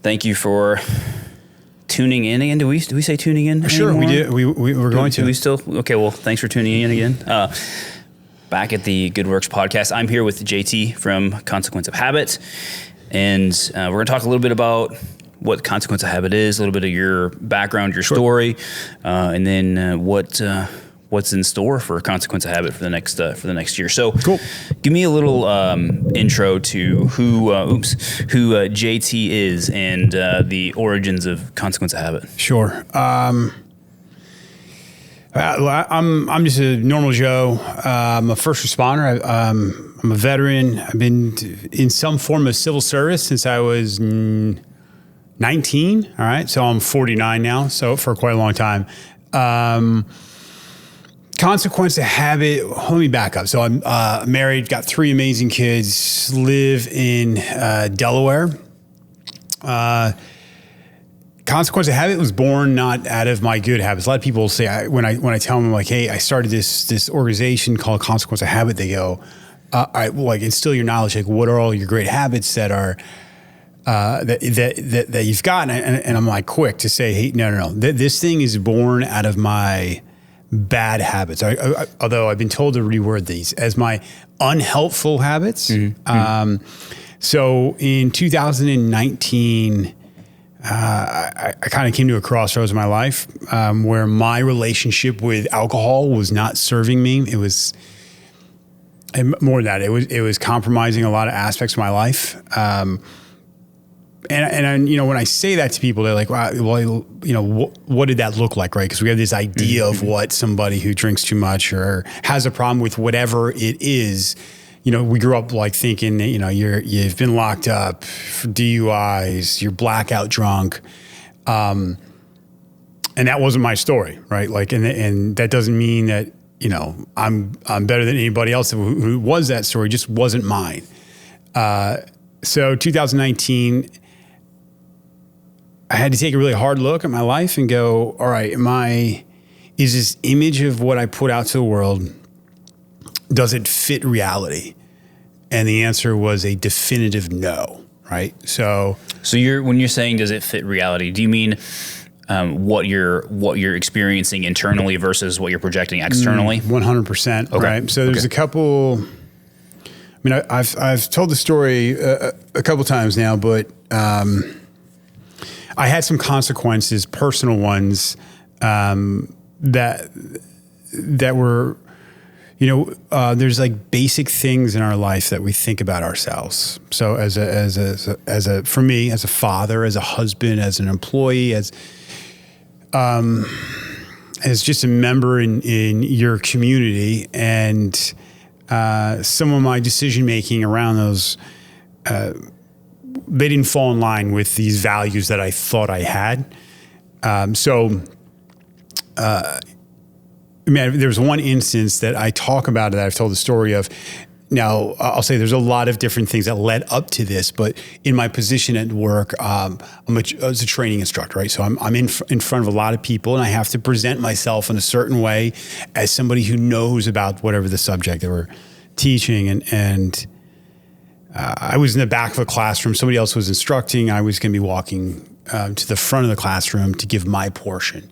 Thank you for tuning in again. Do we say tuning in? Sure, anymore? we did. We're going to. Do we still? Okay, well, thanks for tuning in again. Back at the Goodwerks podcast, I'm here with JT from Consequence of Habit, and we're going to talk a little bit about what Consequence of Habit is, a little bit of your background, your story, and then what's in store for Consequence of Habit for the next year. So, cool. Give me a little intro to who JT is and the origins of Consequence of Habit. Sure. I'm just a normal Joe. I'm a first responder. I'm a veteran. I've been in some form of civil service since I was 19. All right. So I'm 49 now. So for quite a long time. Consequence of Habit. Let me back up. So I'm married, got 3 amazing kids, live in Delaware. Consequence of Habit was born not out of my good habits. A lot of people say when I tell them like, hey, I started this organization called Consequence of Habit, they go, all right, well, like instill your knowledge. Like, what are all your great habits that are that you've got? And I'm like quick to say, hey, no. This thing is born out of my bad habits. Although I've been told to reword these as my unhelpful habits. Mm-hmm. So in 2019. I kind of came to a crossroads in my life where my relationship with alcohol was not serving me. It was more than that. It was compromising a lot of aspects of my life. And when I say that to people, they're like, well, what did that look like, right? Because we have this idea of what somebody who drinks too much or has a problem with whatever it is. We grew up like thinking that, you've been locked up for DUIs, you're blackout drunk. And that wasn't my story, right? Like, and that doesn't mean that, I'm better than anybody else who was that story, just wasn't mine. So 2019, I had to take a really hard look at my life and go, all right, is this image of what I put out to the world, does it fit reality? And the answer was a definitive no, right? So when you're saying does it fit reality, do you mean what you're experiencing internally versus what you're projecting externally? 100%, okay. Right? So there's a couple. I mean, I've told the story a couple times now, but I had some consequences, personal ones, that were. There's like basic things in our life that we think about ourselves. So for me, as a father, as a husband, as an employee, as just a member in your community, and some of my decision making around those, they didn't fall in line with these values that I thought I had. There's one instance that I talk about that I've told the story of. Now, I'll say there's a lot of different things that led up to this, but in my position at work, I was a training instructor, right? So I'm in front of a lot of people, and I have to present myself in a certain way as somebody who knows about whatever the subject that we're teaching. And I was in the back of a classroom. Somebody else was instructing. I was going to be walking to the front of the classroom to give my portion.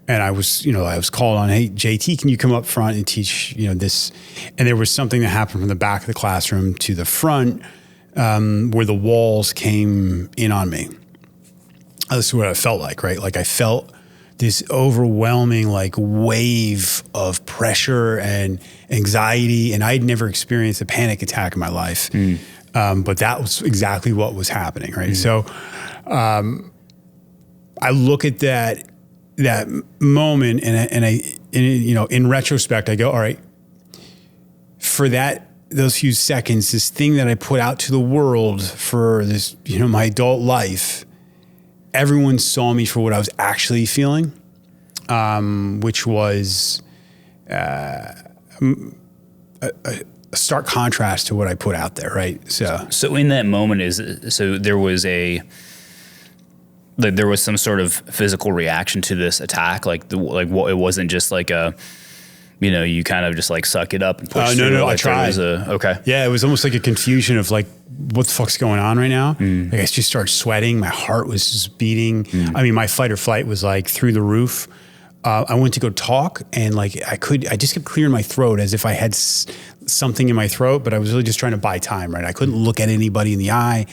And I was called on, hey, JT, can you come up front and teach, this? And there was something that happened from the back of the classroom to the front where the walls came in on me. This is what I felt like, right? Like I felt this overwhelming like wave of pressure and anxiety. And I'd never experienced a panic attack in my life. But that was exactly what was happening, right? So I look at that moment and in retrospect, I go, all right, for those few seconds, this thing that I put out to the world for this, my adult life, everyone saw me for what I was actually feeling, which was a stark contrast to what I put out there, right? So in that moment, there was some sort of physical reaction to this attack, it wasn't just like a you kind of just like suck it up and push through? No, like I tried. Okay. Yeah, it was almost like a confusion of like, what the fuck's going on right now? Like I just started sweating. My heart was just beating. I mean, my fight or flight was like through the roof. I went to go talk and like I just kept clearing my throat as if I had something in my throat, but I was really just trying to buy time, right? I couldn't look at anybody in the eye.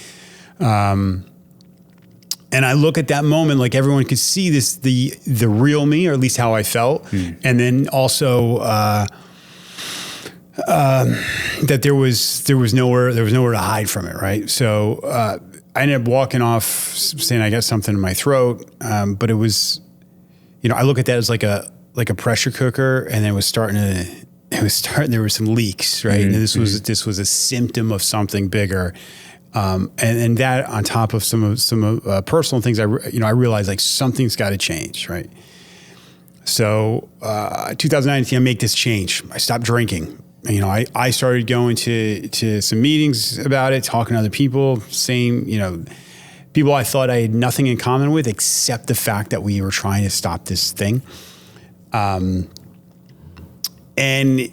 And I look at that moment, like everyone could see this, the real me, or at least how I felt. And then also, that there was nowhere to hide from it. Right. So, I ended up walking off saying I got something in my throat. But it was, I look at that as like a pressure cooker, and there were some leaks, right? And this was a symptom of something bigger. And that on top of some personal things, I realized like something's got to change, right? So, 2019, I make this change. I stopped drinking. I started going to some meetings about it, talking to other people, people I thought I had nothing in common with except the fact that we were trying to stop this thing. And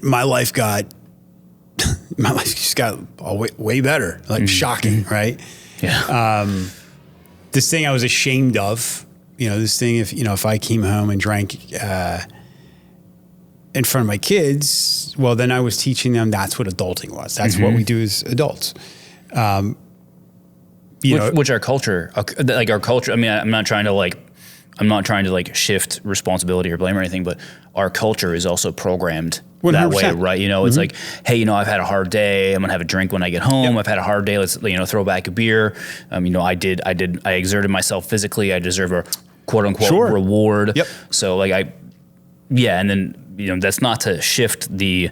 my life just got way better, like shocking, right? Yeah. This thing I was ashamed of, this thing, if I came home and drank in front of my kids, well, then I was teaching them that's what adulting was. That's what we do as adults. Which our culture, I mean, I'm not trying to shift responsibility or blame or anything, but our culture is also programmed 100%. That way, right? It's like, hey, I've had a hard day. I'm gonna have a drink when I get home. I've had a hard day. Let's, throw back a beer. I exerted myself physically. I deserve a quote unquote reward. Yep. So and then, that's not to shift the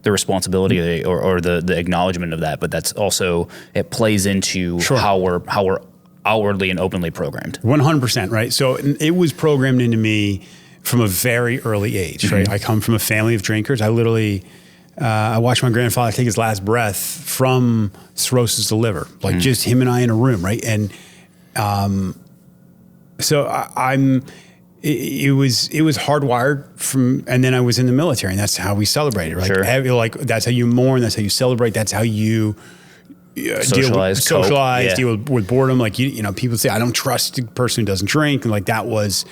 responsibility or the acknowledgement of that, but that's also, it plays into how we're outwardly and openly programmed. 100%, right? So it was programmed into me from a very early age, right? I come from a family of drinkers. I literally, I watched my grandfather take his last breath from cirrhosis of the liver, like just him and I in a room, right? And so it was hardwired and then I was in the military, and that's how we celebrated, right? Like that's how you mourn, that's how you celebrate, that's how you socialize, deal with boredom. Like, people say, I don't trust the person who doesn't drink. And like that was,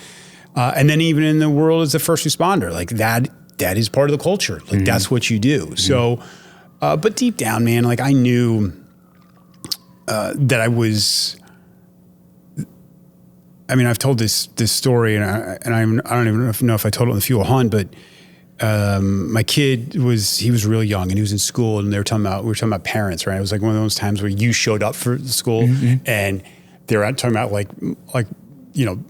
and then even in the world as a first responder, like that is part of the culture. Like that's what you do. So, but deep down, man, like I knew that I was, I've told this story and I don't even know if I told it on the Fuel Hunt, but my kid he was really young and he was in school, and we were talking about parents, right? It was like one of those times where you showed up for the school and they're talking about like,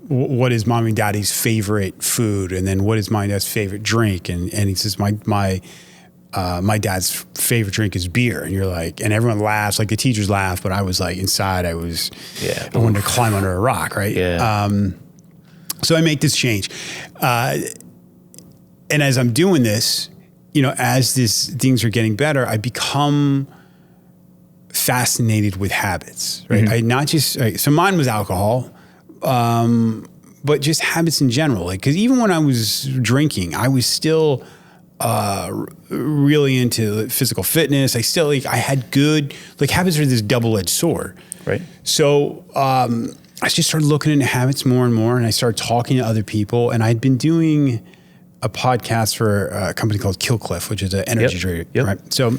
what is mommy and daddy's favorite food? And then what is mommy and dad's favorite drink? And he says, my dad's favorite drink is beer. And you're like, and everyone laughs, like the teachers laugh, but I was like, inside I wanted to climb under a rock. Right. Yeah. So I make this change. And as I'm doing this, as things are getting better, I become fascinated with habits, right? So mine was alcohol, but just habits in general. Like, cause even when I was drinking, I was still, really into physical fitness. I had good, like habits are this double-edged sword. Right. So, I just started looking into habits more and more, and I started talking to other people, and I'd been doing a podcast for a company called Killcliff, which is an energy drink, right? So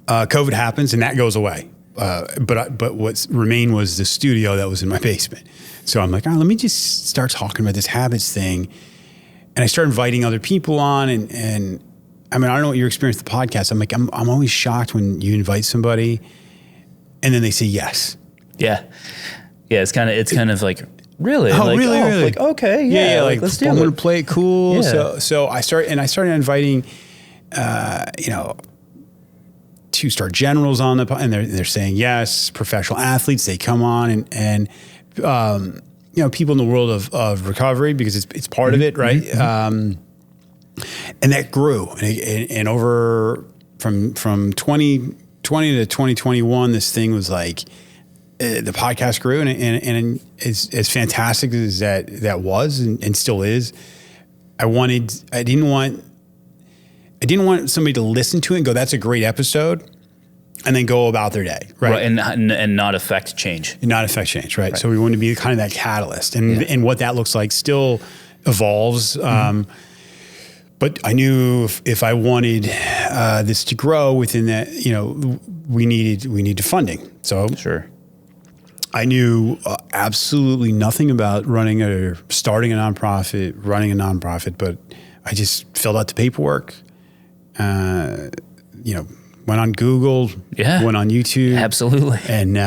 COVID happens and that goes away. But what remained was the studio that was in my basement. So I'm like, let me just start talking about this habits thing. And I started inviting other people on, and I don't know what your experience with the podcast. I'm like, I'm always shocked when you invite somebody and then they say yes. Yeah. Yeah. It's kind of like, really? Oh, like, really? Really? Like, okay, yeah, like let's do it. I'm going to play it cool. Yeah. So I started inviting, 2-star generals on and they're saying yes. Professional athletes, they come on, and people in the world of recovery, because it's part of it, right? And that grew, and over from 2020 to 2021, this thing was like. The podcast grew, and as fantastic as that was and still is, didn't want somebody to listen to it and go, that's a great episode, and then go about their day, right? And not affect change. And not affect change, right? So we want to be kind of that catalyst, and what that looks like still evolves. But I knew if I wanted this to grow within that, we needed funding. So Sure. I knew absolutely nothing about starting a nonprofit, but I just filled out the paperwork. Went on Google, went on YouTube. Absolutely. And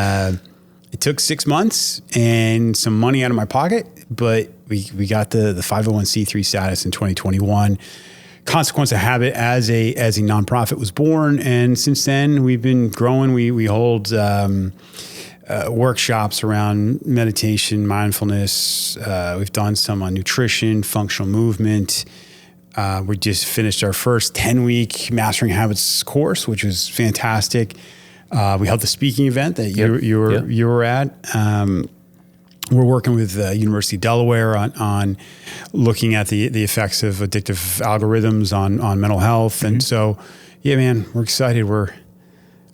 it took 6 months and some money out of my pocket, but we got the 501c3 status in 2021. Consequence of Habit as a nonprofit was born, and since then we've been growing. We hold workshops around meditation, mindfulness. We've done some on nutrition, functional movement. We just finished our first 10-week Mastering Habits course, which was fantastic. We held the speaking event that you were at. We're working with University of Delaware on looking at the effects of addictive algorithms on mental health. And so, yeah, man, we're excited. We're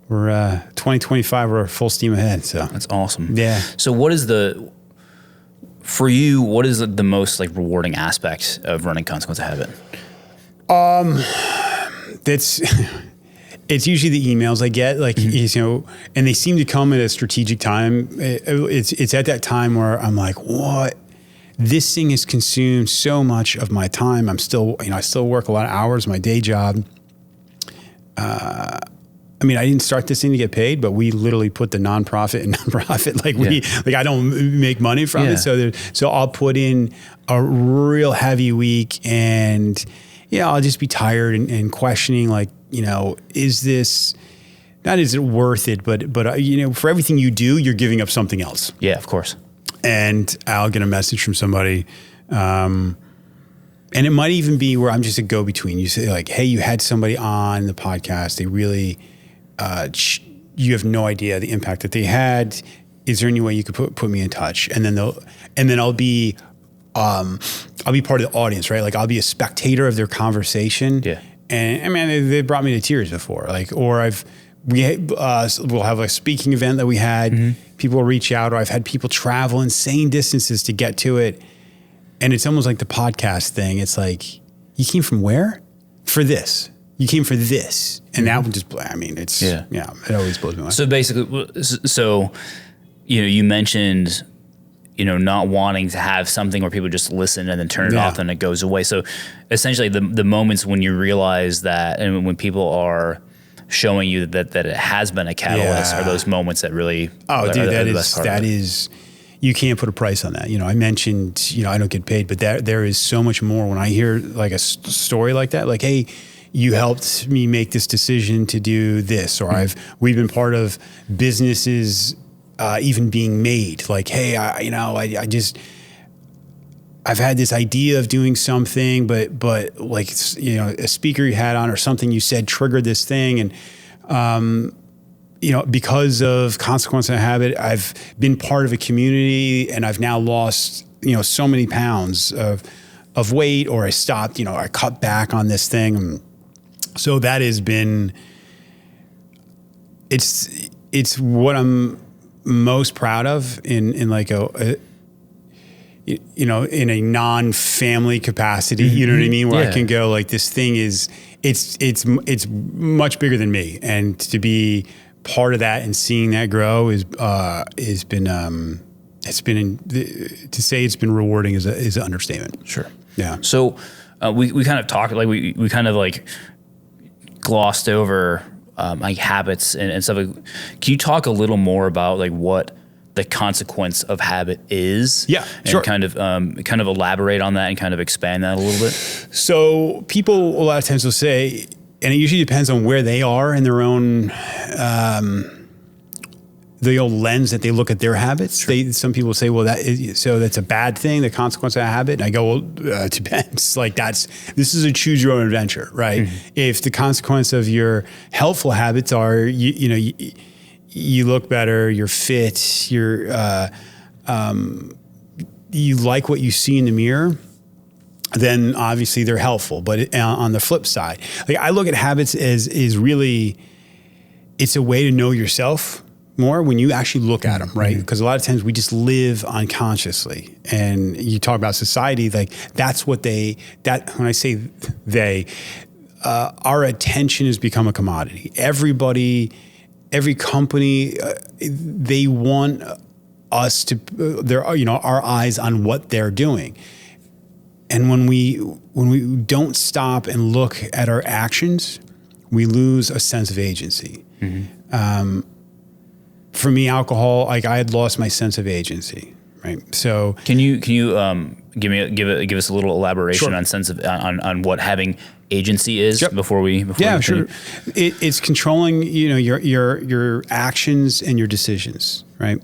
2025, we're full steam ahead. So that's awesome. Yeah. So for you, what is the most rewarding aspect of running Consequence of Habit? It's usually the emails I get, and they seem to come at a strategic time. It's at that time where I'm like, what? This thing has consumed so much of my time. I still work a lot of hours, my day job. I didn't start this thing to get paid, but we literally put the nonprofit in nonprofit. I don't make money from it. So I'll put in a real heavy week, and I'll just be tired and questioning, is it worth it? But for everything you do, you're giving up something else. Yeah, of course. And I'll get a message from somebody, and it might even be where I'm just a go-between. You say hey, you had somebody on the podcast. They really, you have no idea the impact that they had. Is there any way you could put me in touch? And then I'll be part of the audience, right? I'll be a spectator of their conversation. Yeah. And they brought me to tears before. We'll have a speaking event that we had. People will reach out, or I've had people travel insane distances to get to it. And it's almost like the podcast thing. It's you came from where? For this. You came for this. And that one just, it always blows my mind. So basically, you mentioned, not wanting to have something where people just listen and then turn it off and it goes away. So essentially the moments when you realize that, and when people are showing you that it has been a catalyst, are those moments that really, that is, you can't put a price on that. I mentioned, I don't get paid, but there is so much more when I hear a story like that, hey, you helped me make this decision to do this, or we've been part of businesses even being made. Hey, I've had this idea of doing something, but a speaker you had on or something you said triggered this thing, and because of Consequence of Habit, I've been part of a community, and I've now lost so many pounds of weight, or I stopped, I cut back on this thing. So that has been, it's what I'm most proud of in in a non-family capacity, you know what I mean? Where I can go this thing is, it's much bigger than me. And to be part of that and seeing that grow has been, to say it's been rewarding is an understatement. Sure. Yeah. So we kind of talked, we kind of glossed over habits and stuff. Can you talk a little more about what the consequence of habit is? Yeah, and sure. kind of elaborate on that and kind of expand that a little bit. So people a lot of times will say, and it usually depends on where they are in their own the old lens that they look at their habits. Sure. Some people say, well, that's a bad thing, the consequence of a habit. And I go, well, it depends. This is a choose your own adventure, right? Mm-hmm. If the consequence of your helpful habits are, you look better, you're fit, you like what you see in the mirror, then obviously they're helpful. But on the flip side, like I look at habits as is really, it's a way to know yourself more when you actually look at them, right? Because a lot of times we just live unconsciously. And you talk about society, like that's what when I say they, our attention has become a commodity. Everybody, every company, they want us to, our eyes on what they're doing. And when we don't stop and look at our actions, we lose a sense of agency. For me, alcohol, like I had lost my sense of agency, right? So can you give us a little elaboration on sense of on what having agency is before we continue? Sure. It's controlling, your actions and your decisions, right?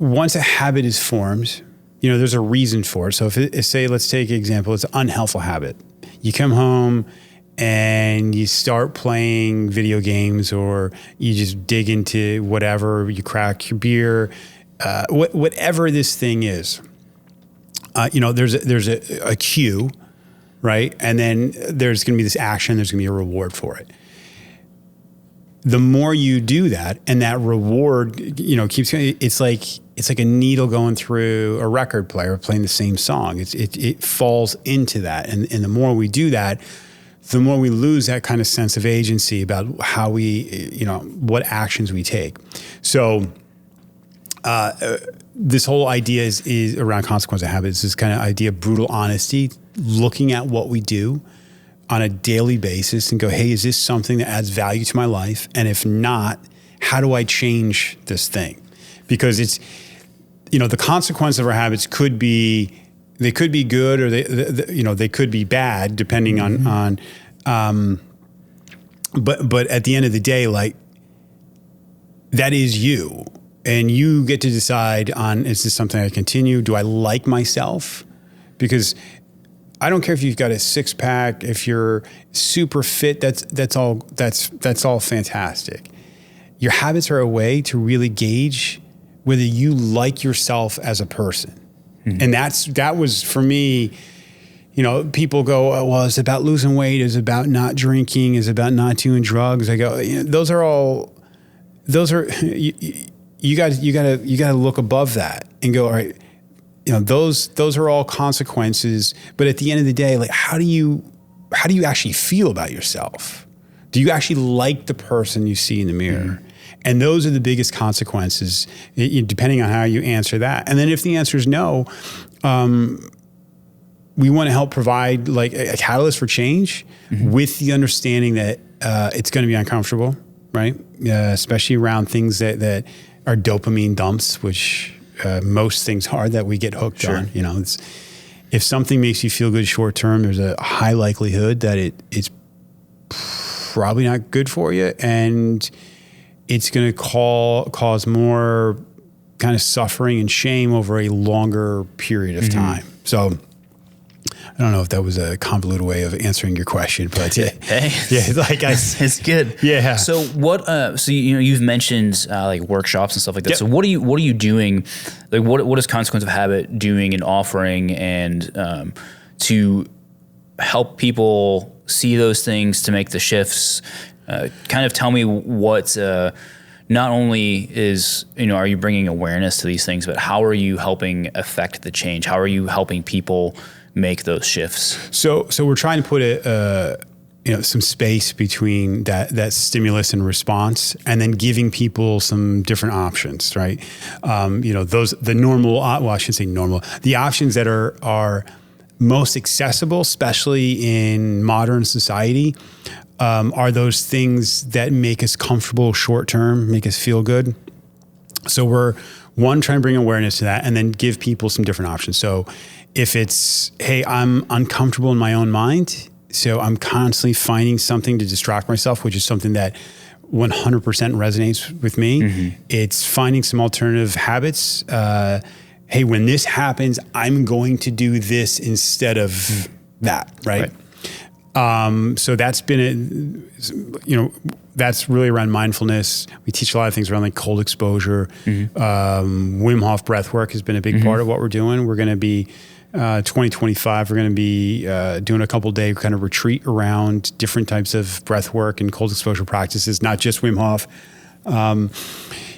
Once a habit is formed, there's a reason for it. So let's take an example, it's an unhelpful habit. You come home and you start playing video games, or you just dig into whatever, you crack your beer, whatever this thing is. There's a cue, right? And then there's going to be this action, there's going to be a reward for it. The more you do that, and that reward, keeps going, it's like a needle going through a record player playing the same song. It falls into that. And the more we do that, the more we lose that kind of sense of agency about how we, what actions we take. So this whole idea is around consequence of habits, this kind of idea of brutal honesty, looking at what we do on a daily basis and go, hey, is this something that adds value to my life? And if not, how do I change this thing? Because it's, the consequence of our habits could be good, or they could be bad depending on but at the end of the day, like that is you, and you get to decide on, is this something I continue? Do I like myself? Because I don't care if you've got a six pack, if you're super fit, that's all fantastic. Your habits are a way to really gauge whether you like yourself as a person. And that was for me, people go, oh, well, it's about losing weight, it's about not drinking, it's about not doing drugs. I go, you gotta look above that and go, all right, those are all consequences. But at the end of the day, like, how do you actually feel about yourself? Do you actually like the person you see in the mirror? And those are the biggest consequences, depending on how you answer that. And then if the answer is no, we want to help provide like a catalyst for change with the understanding that it's going to be uncomfortable, right? Especially around things that are dopamine dumps, which most things are that we get hooked on. If something makes you feel good short term, there's a high likelihood that it's probably not good for you, and it's going to cause more kind of suffering and shame over a longer period of time. So I don't know if that was a convoluted way of answering your question, but it's good. Yeah. So what? So you've mentioned like workshops and stuff like that. So what are you doing? Like what is Consequence of Habit doing and offering, and to help people see those things, to make the shifts? Kind of tell me what. Not only is, are you bringing awareness to these things, but how are you helping affect the change? How are you helping people make those shifts? So we're trying to put some space between that stimulus and response, and then giving people some different options, right? The normal, well, I shouldn't say normal, the options that are most accessible, especially in modern society, are those things that make us comfortable short term, make us feel good. So we're trying to bring awareness to that, and then give people some different options. So if it's, hey, I'm uncomfortable in my own mind, so I'm constantly finding something to distract myself, which is something that 100% resonates with me. It's finding some alternative habits. Hey, when this happens, I'm going to do this instead of that, right? So that's been, that's really around mindfulness. We teach a lot of things around like cold exposure. Wim Hof breath work has been a big part of what we're doing. We're going to be, 2025, we're going to be doing a couple day kind of retreat around different types of breath work and cold exposure practices, not just Wim Hof.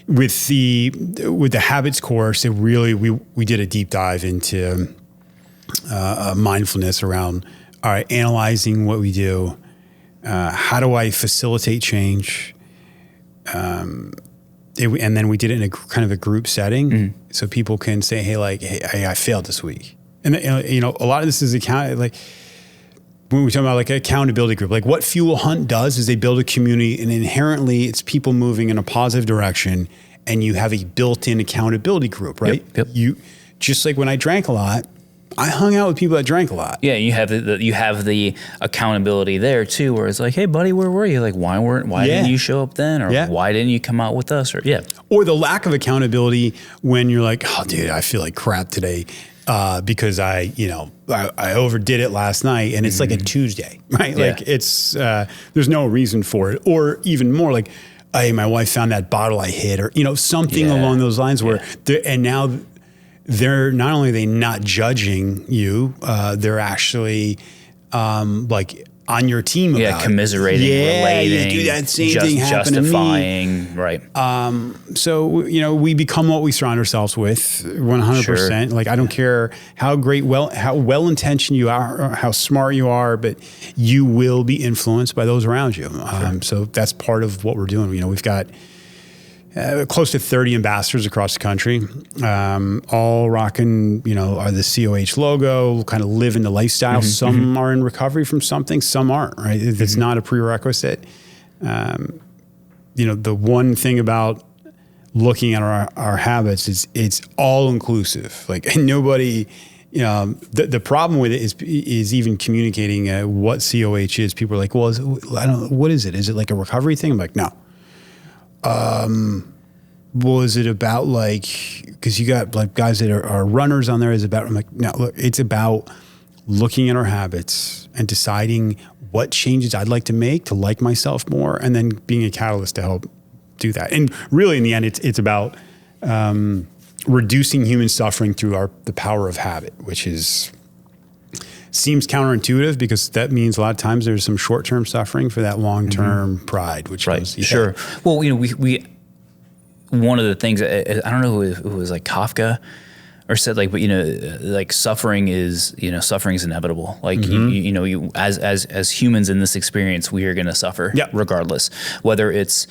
With the habits course, it really, we did a deep dive into mindfulness around, all right, analyzing what we do. How do I facilitate change? And then we did it in a kind of a group setting, so people can say, "Hey, I failed this week." And a lot of this is like when we talk about like an accountability group. Like what Fuel Hunt does is they build a community, and inherently it's people moving in a positive direction, and you have a built-in accountability group, right? Yep. You just like when I drank a lot, I hung out with people that drank a lot. Yeah, you have the accountability there too, where it's like, hey, buddy, where were you? Like, why didn't you show up then, or why didn't you come out with us, or or the lack of accountability when you're like, oh, dude, I feel like crap today because I overdid it last night, and it's like a Tuesday, right? Yeah. Like it's there's no reason for it, or even more like, hey, my wife found that bottle I hid, or something along those lines where and now. They're not only are they not judging you, they're actually like on your team about commiserating, relating, dude, that same thing happened justifying, to me. Right. So we become what we surround ourselves with, 100%. Sure. Like I don't care how well-intentioned you are, or how smart you are, but you will be influenced by those around you. So that's part of what we're doing. We've got close to 30 ambassadors across the country, all rocking, are the COH logo, kind of live in the lifestyle. Some are in recovery from something, some aren't, right? It's not a prerequisite. The one thing about looking at our habits is it's all inclusive. Like nobody, the problem with it is even communicating what COH is. People are like, well, I don't know, what is it? Is it like a recovery thing? I'm like, no. Was it about like, because you got like guys that are runners on there, is about, I'm like, no, look, it's about looking at our habits and deciding what changes I'd like to make to like myself more, and then being a catalyst to help do that. And really in the end, it's about reducing human suffering through the power of habit, which seems counterintuitive because that means a lot of times there's some short-term suffering for that long-term pride, which goes, sure. Well, we one of the things, I don't know if it was like Kafka or said like, but like suffering is inevitable. Like you as humans in this experience, we are going to suffer regardless. Whether it's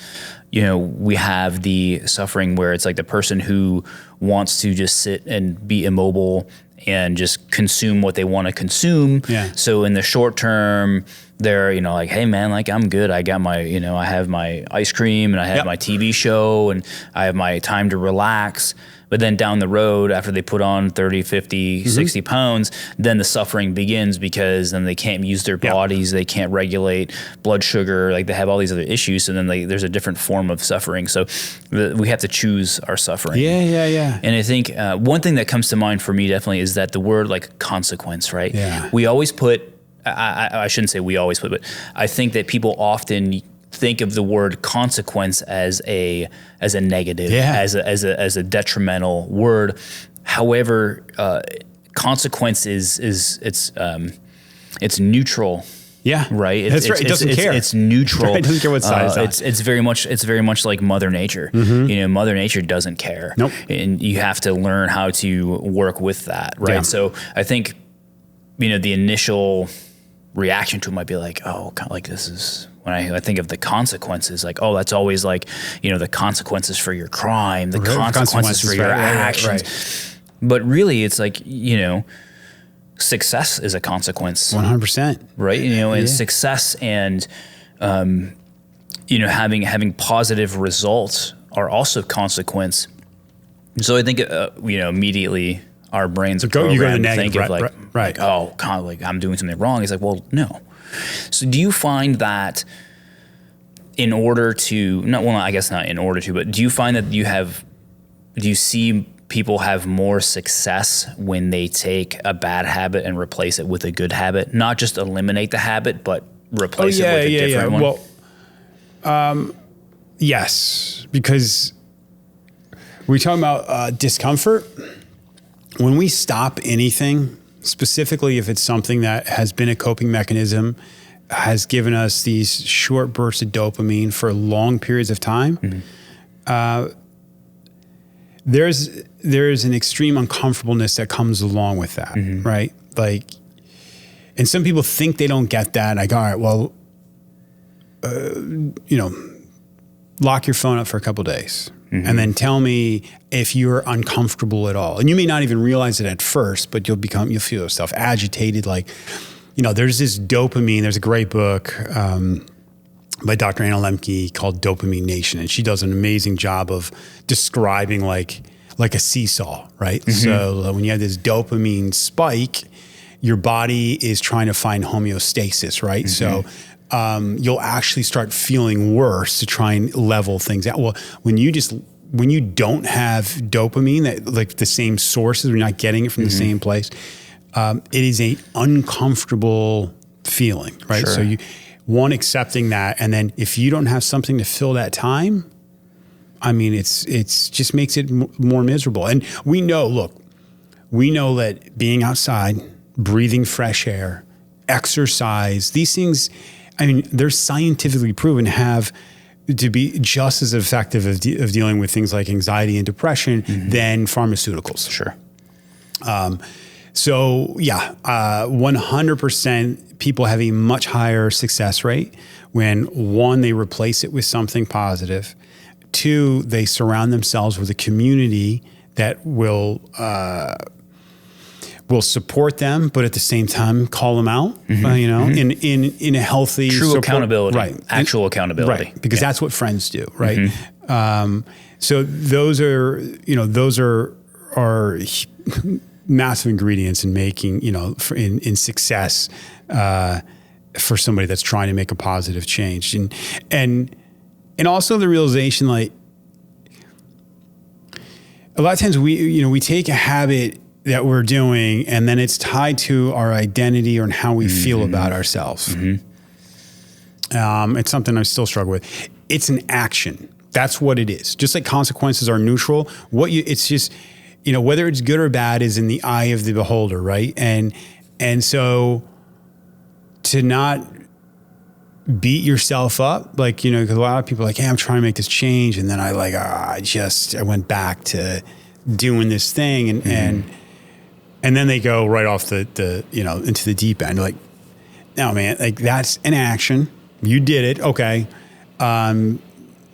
we have the suffering where it's like the person who wants to just sit and be immobile and just consume what they want to consume. Yeah. So in the short term, they're, like, hey man, like I'm good. I got my, I have my ice cream and I have my TV show and I have my time to relax. But then down the road, after they put on 30, 50, 60 pounds, then the suffering begins because then they can't use their bodies. They can't regulate blood sugar. Like they have all these other issues. And then there's a different form of suffering. So we have to choose our suffering. Yeah. And I think one thing that comes to mind for me definitely is that the word like consequence, right? Yeah. We always put, I shouldn't say we always put, but I think that people often think of the word consequence as a negative, as a detrimental word. However, consequence it's neutral. Yeah, right. That's right. It doesn't care. It's neutral. It doesn't care what side it's on. It's very much like Mother Nature. Mother Nature doesn't care. Nope. And you have to learn how to work with that, right? Yeah. So I think the initial reaction to it might be like, oh, like this is. When I think of the consequences, like, oh, that's always like, the consequences for your crime, the consequences for your actions. Right. But really, it's like, success is a consequence. 100%. Right? And success and, having positive results are also consequence. So I think, immediately our brains are programmed to think of like, oh, like I'm doing something wrong. It's like, well, no. So do you find that I guess not in order to, but do you find that do you see people have more success when they take a bad habit and replace it with a good habit, not just eliminate the habit, but replace it with a different one. Well, yes, because we're talking about discomfort. When we stop anything, specifically if it's something that has been a coping mechanism, has given us these short bursts of dopamine for long periods of time, there's an extreme uncomfortableness that comes along with that, right? Like, and some people think they don't get that. Like, all right, well, lock your phone up for a couple of days and then tell me if you're uncomfortable at all. And you may not even realize it at first, but you'll feel yourself agitated. Like, there's this dopamine. There's a great book by Dr. Anna Lemke called Dopamine Nation. And she does an amazing job of describing like a seesaw, right? So when you have this dopamine spike, your body is trying to find homeostasis, right? So you'll actually start feeling worse to try and level things out. Well, when you don't have dopamine, that like the same sources, we're not getting it from the same place, it is an uncomfortable feeling, right? Sure. So accepting that, and then if you don't have something to fill that time, I mean, it's just makes it more miserable. And we know that being outside, breathing fresh air, exercise, these things, I mean, they're scientifically proven to be just as effective of dealing with things like anxiety and depression than pharmaceuticals. Sure. 100% people have a much higher success rate when, one, they replace it with something positive. Two, they surround themselves with a community that will support them, but at the same time call them out, in a healthy, true accountability, right? Actual accountability, right? Because that's what friends do, right? So those are massive ingredients in making, in success for somebody that's trying to make a positive change, and also the realization, like, a lot of times we take a habit that we're doing, and then it's tied to our identity or how we feel about ourselves. It's something I still struggle with. It's an action. That's what it is. Just like consequences are neutral, it's just, whether it's good or bad is in the eye of the beholder, right? And so to not beat yourself up, like, because a lot of people are like, hey, I'm trying to make this change, and then I went back to doing this thing, and then they go right off the into the deep end. Like, no, man, like, that's an action. You did it, okay. But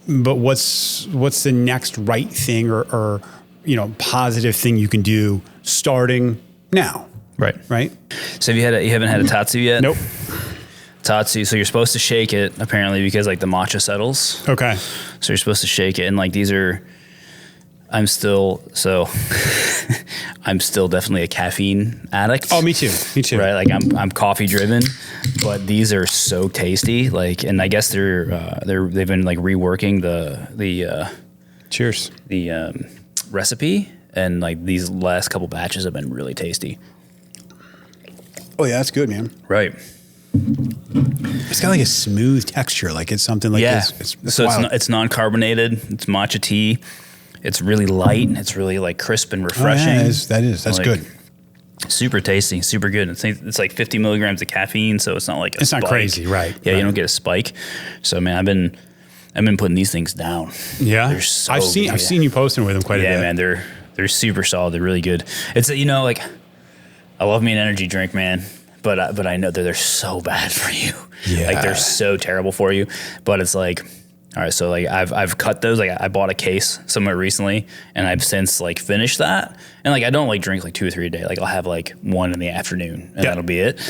what's the next right thing or positive thing you can do starting now? Right. So you haven't had a tatsu yet? Nope. Tatsu. So you're supposed to shake it, apparently, because like the matcha settles. Okay. So you're supposed to shake it, and like I'm still definitely a caffeine addict. Oh, me too. Right, like I'm coffee driven, but these are so tasty. Like, and I guess they've been like reworking the cheers, the recipe, and like these last couple batches have been really tasty. Oh yeah, that's good, man. Right. It's got like a smooth texture, like it's something like this. It's non-carbonated. It's matcha tea. It's really light. It's really like crisp and refreshing. Oh, yeah, that's good. Super tasty, super good. It's like 50 milligrams of caffeine, so it's not like it's spike. Not crazy, right? Yeah, right. You don't get a spike. So man, I've been putting these things down. Yeah, they're so I've seen you posting with them quite a bit. Yeah, man, they're super solid. They're really good. It's like, I love me an energy drink, man. But I know that they're so bad for you. Yeah. Like, they're so terrible for you. But it's like, all right, so like I've cut those. Like, I bought a case somewhere recently, and I've since like finished that. And like, I don't like drink like 2 or 3 a day. Like, I'll have like one in the afternoon, and that'll be it.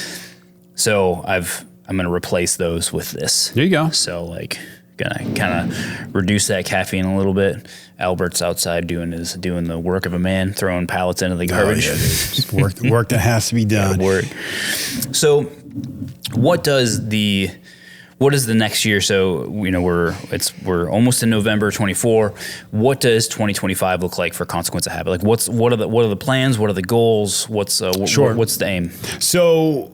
So I'm gonna replace those with this. There you go. So like, gonna kind of reduce that caffeine a little bit. Albert's outside doing the work of a man, throwing pallets into the garbage. Work that has to be done. Work. So what does what is the next year? So, we're almost in November 24. What does 2025 look like for Consequence of Habit? Like what are the plans? What are the goals? What's the aim? So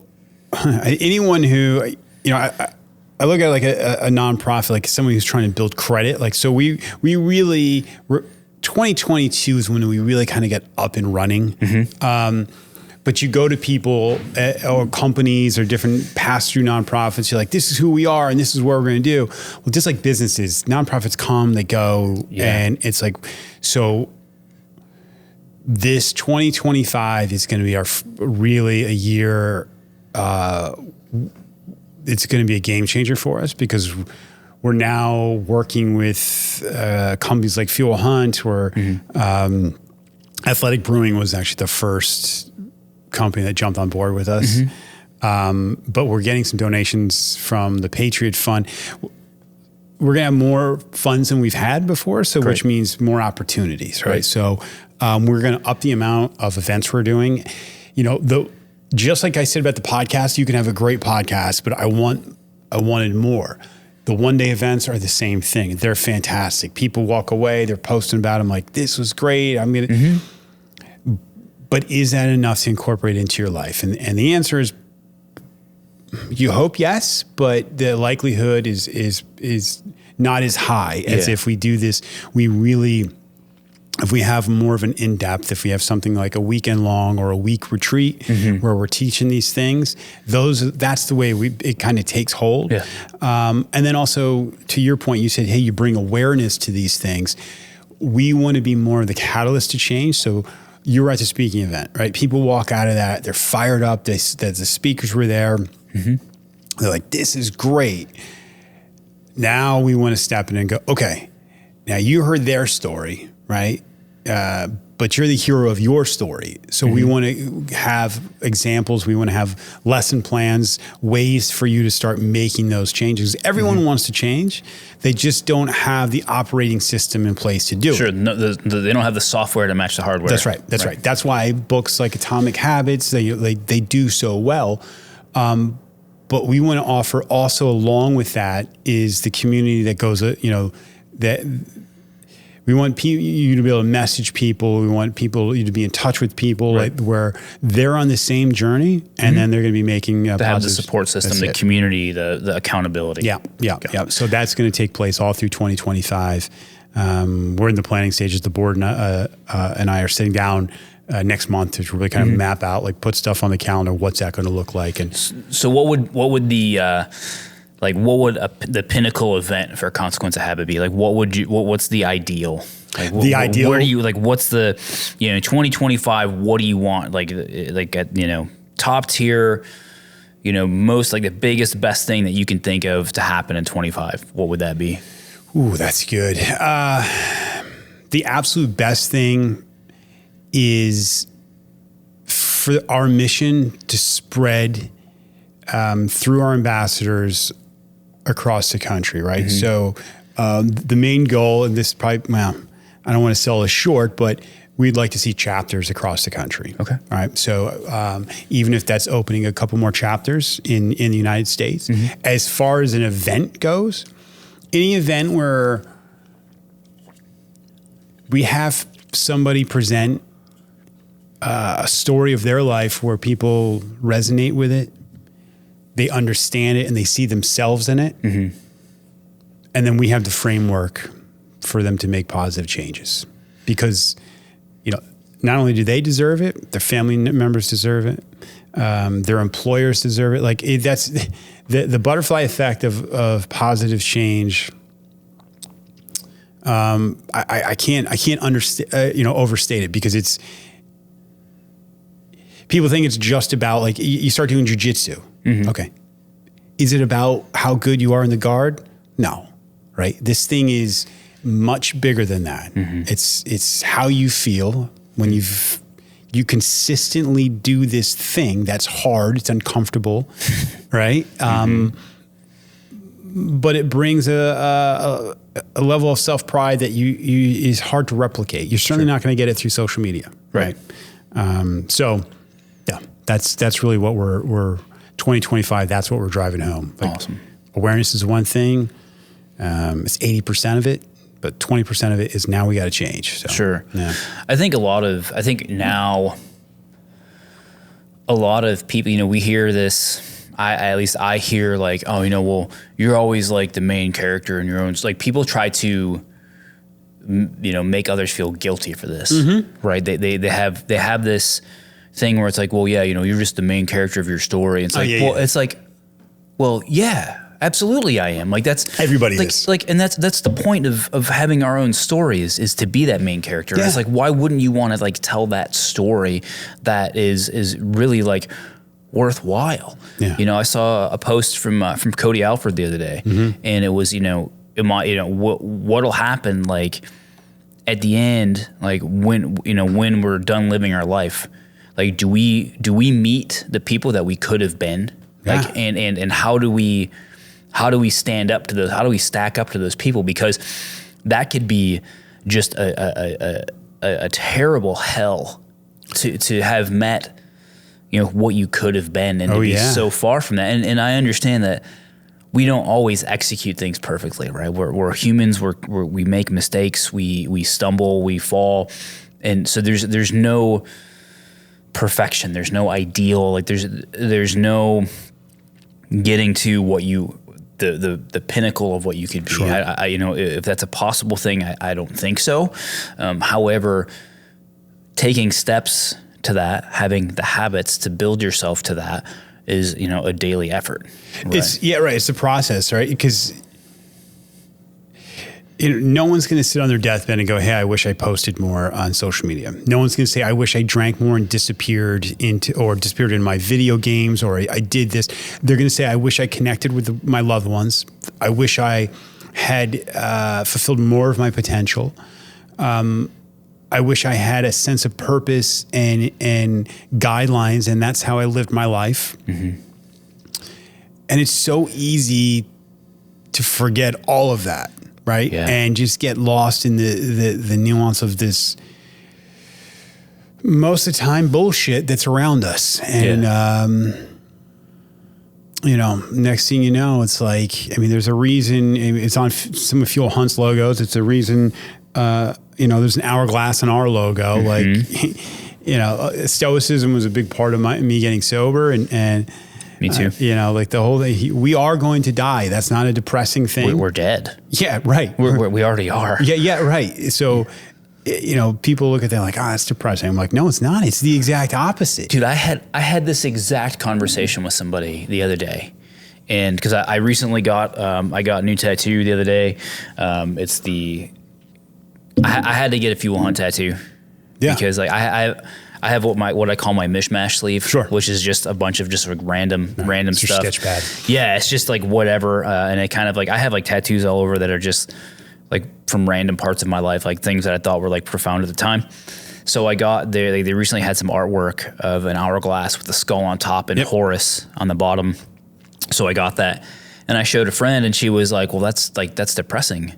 anyone who, I look at like a nonprofit, like someone who's trying to build credit. Like, so we really, 2022 is when we really kind of get up and running. But you go to people or companies or different pass-through nonprofits, you're like, this is who we are and this is what we're going to do. Well, just like businesses, nonprofits come, they go, and it's like, so this 2025 is going to be really a year, it's going to be a game changer for us because we're now working with companies like Fuel Hunt, where Athletic Brewing was actually the first company that jumped on board with us. But we're getting some donations from the Patriot Fund. We're going to have more funds than we've had before, so which means more opportunities, right? So we're going to up the amount of events we're doing. Just like I said about the podcast, you can have a great podcast, but I wanted more. The one-day events are the same thing. They're fantastic. People walk away, they're posting about them like, this was great. I'm going to... But is that enough to incorporate into your life? And the answer is, you hope yes, but the likelihood is not as high as if we do this. If we have more of an in-depth, if we have something like a weekend long or a week retreat where we're teaching these things, that's the way it kind of takes hold. And then also, to your point, you said, hey, you bring awareness to these things. We want to be more of the catalyst to change. So you were at the speaking event, right? People walk out of that, they're fired up. The speakers were there. They're like, this is great. Now we want to step in and go, okay, now you heard their story, right? But you're the hero of your story. So we want to have examples. We want to have lesson plans, ways for you to start making those changes. Everyone wants to change. They just don't have the operating system in place to do it. No, they don't have the software to match the hardware. That's right. That's right. That's why books like Atomic Habits, they do so well. But we want to offer also along with that is the community that goes, that we want you to be able to message people. We want you to be in touch with people where they're on the same journey, and then they're going to be making to have the support system, the community, the accountability. Yeah. So that's going to take place all through 2025. We're in the planning stages. The board and I are sitting down next month to really kind of map out, like put stuff on the calendar. What's that going to look like? And so, what would the the pinnacle event for Consequence of Habit be? Like, what's the ideal? Like, the ideal. Where do you what's the 2025? What do you want? Top tier. Most the biggest, best thing that you can think of to happen in 25. What would that be? Ooh, that's good. The absolute best thing is for our mission to spread through our ambassadors across the country, right? So the main goal, and this is probably, I don't want to sell us short, but we'd like to see chapters across the country. Okay. All right. So even if that's opening a couple more chapters in the United States, as far as an event goes, any event where we have somebody present a story of their life where people resonate with it, they understand it, and they see themselves in it. And then we have the framework for them to make positive changes. Because, not only do they deserve it, their family members deserve it, their employers deserve it. That's the butterfly effect of positive change. I can't understand, overstate it, because it's, people think it's just about you start doing jujitsu. Okay. Is it about how good you are in the guard? No. Right. This thing is much bigger than that. It's how you feel when you consistently do this thing that's hard. It's uncomfortable. Right. But it brings a level of self-pride that is hard to replicate. You're certainly not going to get it through social media. Right. So yeah, that's really what we're 2025. That's what we're driving home. Awesome. Awareness is one thing. It's 80% of it, but 20% of it is now we got to change. So, Sure. Yeah. I think now a lot of people, we hear this. At least I hear like, oh, well, you're always like the main character in your own. Like people try to, make others feel guilty for this, right? They have this thing where it's like, well, yeah, you're just the main character of your story. It's like, it's like, well, yeah, absolutely, I am. Like that's everybody like, is like, and that's the point of having our own stories is to be that main character. Yeah. It's like, why wouldn't you want to like tell that story that is really like worthwhile? Yeah. I saw a post from Cody Alford the other day, and it was, what'll happen like at the end, like when we're done living our life, like do we meet the people that we could have been, like, and how do we stand up to those? How do we stack up to those people? Because that could be just a terrible hell to have met, what you could have been, and to be so far from that. And I understand that we don't always execute things perfectly, right? We're humans. We make mistakes. We stumble. We fall, and so there's no perfection. There's no ideal. Like there's no getting to what the pinnacle of what you could be. Sure. I if that's a possible thing, I don't think so. However, taking steps to that, having the habits to build yourself to that is, a daily effort. Right? It's the process, right? Because no one's going to sit on their deathbed and go, hey, I wish I posted more on social media. No one's going to say, I wish I drank more and disappeared in my video games, or I did this. They're going to say, I wish I connected with my loved ones. I wish I had fulfilled more of my potential. I wish I had a sense of purpose and guidelines, and that's how I lived my life. Mm-hmm. And it's so easy to forget all of that, right? Yeah. And just get lost in the nuance of this, most of the time, bullshit that's around us. And, next thing you know, it's like, there's a reason, it's on some of Fuel Hunt's logos. It's a reason, there's an hourglass on our logo. Mm-hmm. Like, Stoicism was a big part of me getting sober, and me too. Like the whole thing. We are going to die. That's not a depressing thing. We're dead. Yeah, right. We already are. Yeah, right. So, people look at that like, that's depressing. I'm like, no, it's not. It's the exact opposite. Dude, I had this exact conversation with somebody the other day. And because I recently got a new tattoo the other day. I had to get a Fuel Hunt tattoo. Yeah. Because like I have what I call my mishmash sleeve, sure, which is just a bunch of just like random it's stuff. Your sketch pad. Yeah, it's just like whatever, and it kind of like I have like tattoos all over that are just like from random parts of my life, like things that I thought were like profound at the time. So I got there. They recently had some artwork of an hourglass with a skull on top and Horus on the bottom. So I got that, and I showed a friend, and she was like, "Well, that's depressing."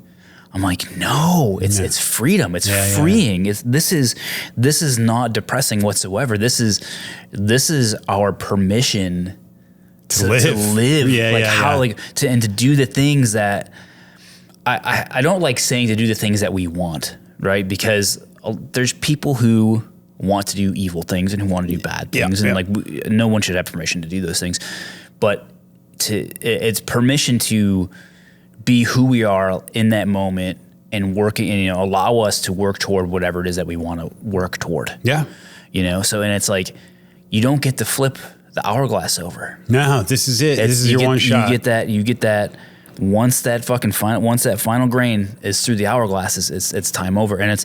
I'm like, no, it's freedom. It's freeing. Yeah. This is not depressing whatsoever. This is our permission to live. And to do the things that I don't like saying, to do the things that we want, right? Because there's people who want to do evil things and who want to do bad things, and like no one should have permission to do those things. But it's permission to be who we are in that moment and working, and allow us to work toward whatever it is that we want to work toward. Yeah. So, and it's like, you don't get to flip the hourglass over. No, this is it. This is your one shot. You get that once that final grain is through the hourglass, it's time over. And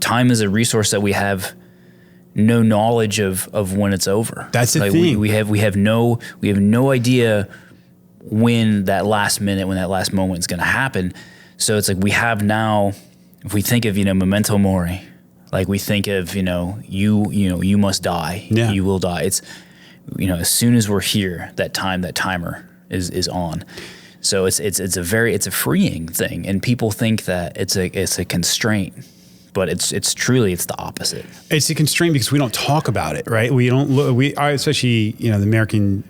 time is a resource that we have no knowledge of when it's over. That's the thing. We have no idea when that last moment is going to happen. So it's like we have now, if we think of, memento mori, like we think of, you must die, you will die. It's, as soon as we're here, that timer is on. So it's a freeing thing. And people think that it's a constraint, but it's truly the opposite. It's a constraint because we don't talk about it, right? We don't look, especially, the American,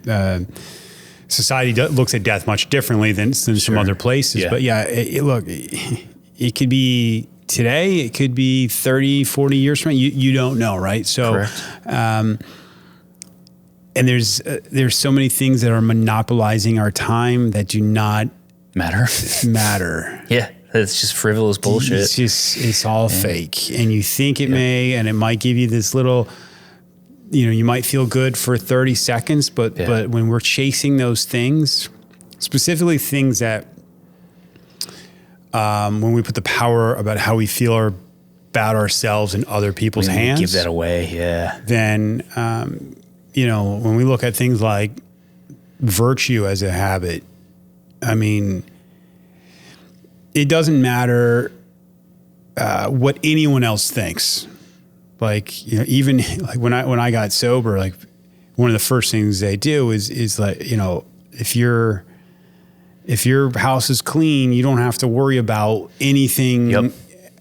society looks at death much differently than some other places. Yeah. But yeah, look, it could be today, it could be 30, 40 years from now. You don't know, right? So, and there's so many things that are monopolizing our time that do not matter. Yeah. It's just frivolous bullshit. It's all fake. And you think it may, and it might give you this little, you might feel good for 30 seconds, but when we're chasing those things, specifically things that, when we put the power about how we feel about ourselves in other people's hands, give that away. Yeah. Then, when we look at things like virtue as a habit, I mean, it doesn't matter what anyone else thinks. Like, even like when I got sober, like one of the first things they do is like, if your house is clean, you don't have to worry about anything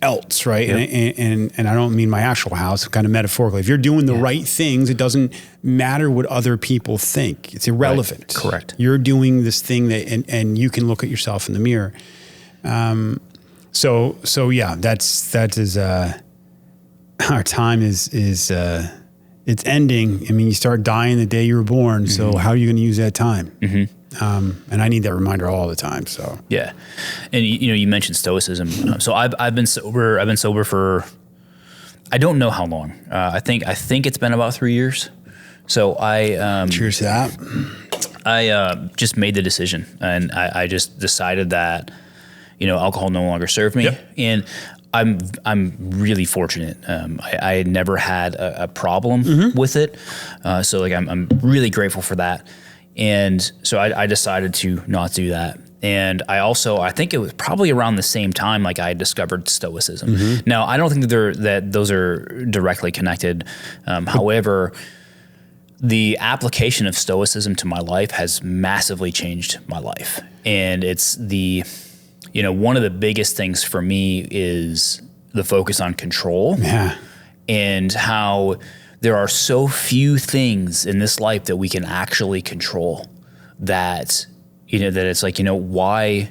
else, right? Yep. And I don't mean my actual house, kind of metaphorically. If you're doing the right things, it doesn't matter what other people think. It's irrelevant. Right. Correct. You're doing this thing and you can look at yourself in the mirror. So yeah, that is our time is it's ending. I mean, you start dying the day you were born. Mm-hmm. So how are you going to use that time? Mm-hmm. And I need that reminder all the time. So yeah, and you mentioned Stoicism. So I've been sober. I've been sober for I don't know how long. I think it's been about 3 years. So cheers to that. I just made the decision, and I just decided that alcohol no longer served me, and I'm really fortunate. I had never had a problem with it, so like I'm really grateful for that. And so I decided to not do that. And I think it was probably around the same time like I discovered Stoicism. Mm-hmm. Now I don't think that those are directly connected. However, the application of Stoicism to my life has massively changed my life, and it's one of the biggest things for me is the focus on control. Yeah. And how there are so few things in this life that we can actually control that it's like, why